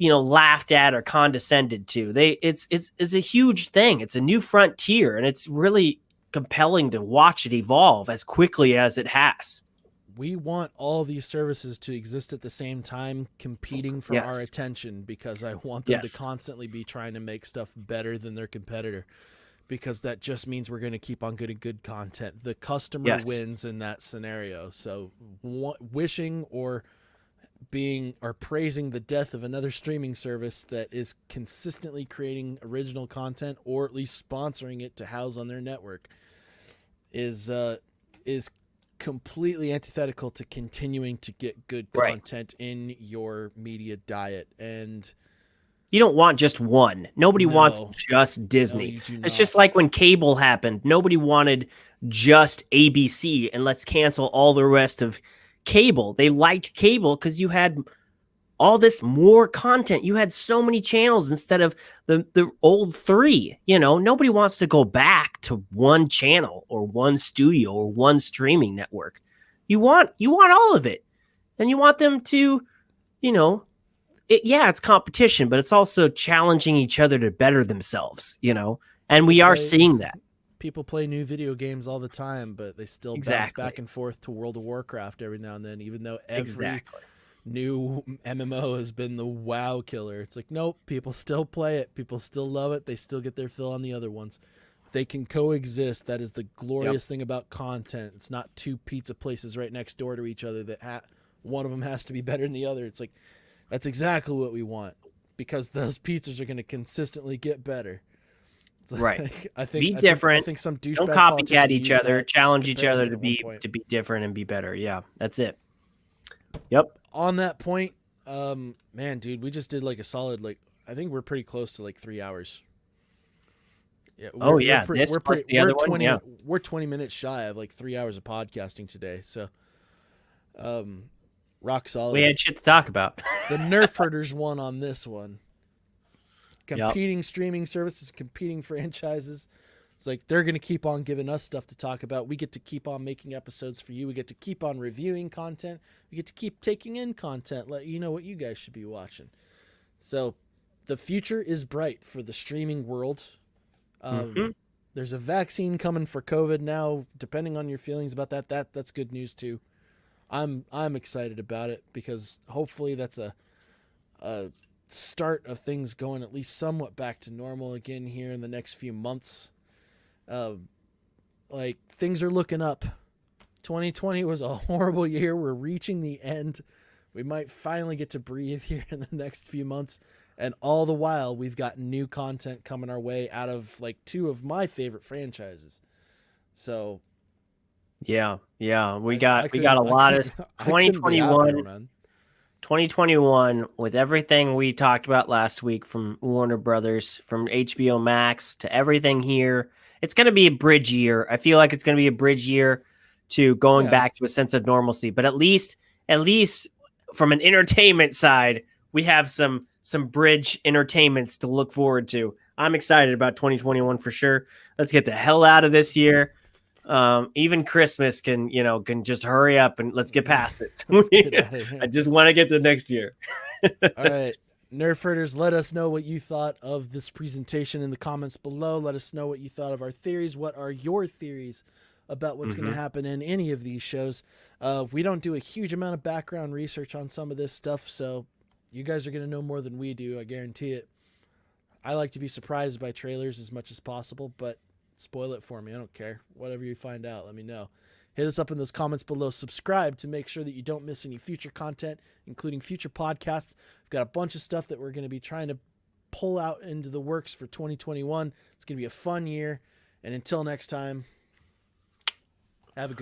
laughed at or condescended to. It's a huge thing. It's a new frontier, and it's really compelling to watch it evolve as quickly as it has. We want all these services to exist at the same time, competing for our attention, because I want them to constantly be trying to make stuff better than their competitor, because that just means we're going to keep on getting good content. The customer wins in that scenario. So wishing or praising the death of another streaming service that is consistently creating original content, or at least sponsoring it to house on their network, is completely antithetical to continuing to get good content in your media diet. And you don't want just one. Nobody wants just Disney. It's just like when cable happened. Nobody wanted just ABC and let's cancel all the rest of cable. They liked cable because you had all this more content. You had so many channels instead of the old three. Nobody wants to go back to one channel or one studio or one streaming network. You want all of it, and you want them to, it's competition, but it's also challenging each other to better themselves. And we are seeing that. People play new video games all the time, but they still bounce back and forth to World of Warcraft every now and then, even though every new MMO has been the WoW killer. It's like, nope, people still play it. People still love it. They still get their fill on the other ones. They can coexist. That is the glorious thing about content. It's not two pizza places right next door to each other that one of them has to be better than the other. It's like, that's exactly what we want, because those pizzas are going to consistently get better. Right. I think be different. I think some douchebag don't copycat each use other. that Challenge each other to comparison be different and be better. Yeah, that's it. Yep. On that point, man, dude, we just did like a solid, I think we're pretty close to 3 hours. Yeah. We're 20 minutes shy of 3 hours of podcasting today. So, rock solid. We had shit to talk about. The Nerf herders won on this one. Competing streaming services, competing franchises. It's like they're going to keep on giving us stuff to talk about. We get to keep on making episodes for you. We get to keep on reviewing content. We get to keep taking in content, let you know what you guys should be watching. So the future is bright for the streaming world. There's a vaccine coming for COVID now. Depending on your feelings about that's good news too. I'm excited about it, because hopefully that's a start of things going at least somewhat back to normal again here in the next few months. Things are looking up. 2020 was a horrible year. We're reaching the end. We might finally get to breathe here in the next few months, and all the while we've got new content coming our way out of two of my favorite franchises. So we got a lot of 2021. 2021, with everything we talked about last week, from Warner Brothers, from HBO Max to everything here, it's going to be a bridge year. I feel like it's going to be a bridge year to going back to a sense of normalcy. But at least from an entertainment side, we have some bridge entertainments to look forward to. I'm excited about 2021 for sure. Let's get the hell out of this year. Even Christmas can just hurry up and let's get past it. I just want to get to next year. All right. Nerf herders, let us know what you thought of this presentation in the comments below. Let us know what you thought of our theories. What are your theories about what's going to happen in any of these shows? We don't do a huge amount of background research on some of this stuff, so you guys are going to know more than we do. I guarantee it. I like to be surprised by trailers as much as possible, but spoil it for me. I don't care. Whatever you find out, let me know. Hit us up in those comments below. Subscribe to make sure that you don't miss any future content, including future podcasts. We've got a bunch of stuff that we're going to be trying to pull out into the works for 2021. It's going to be a fun year. And until next time, have a good one.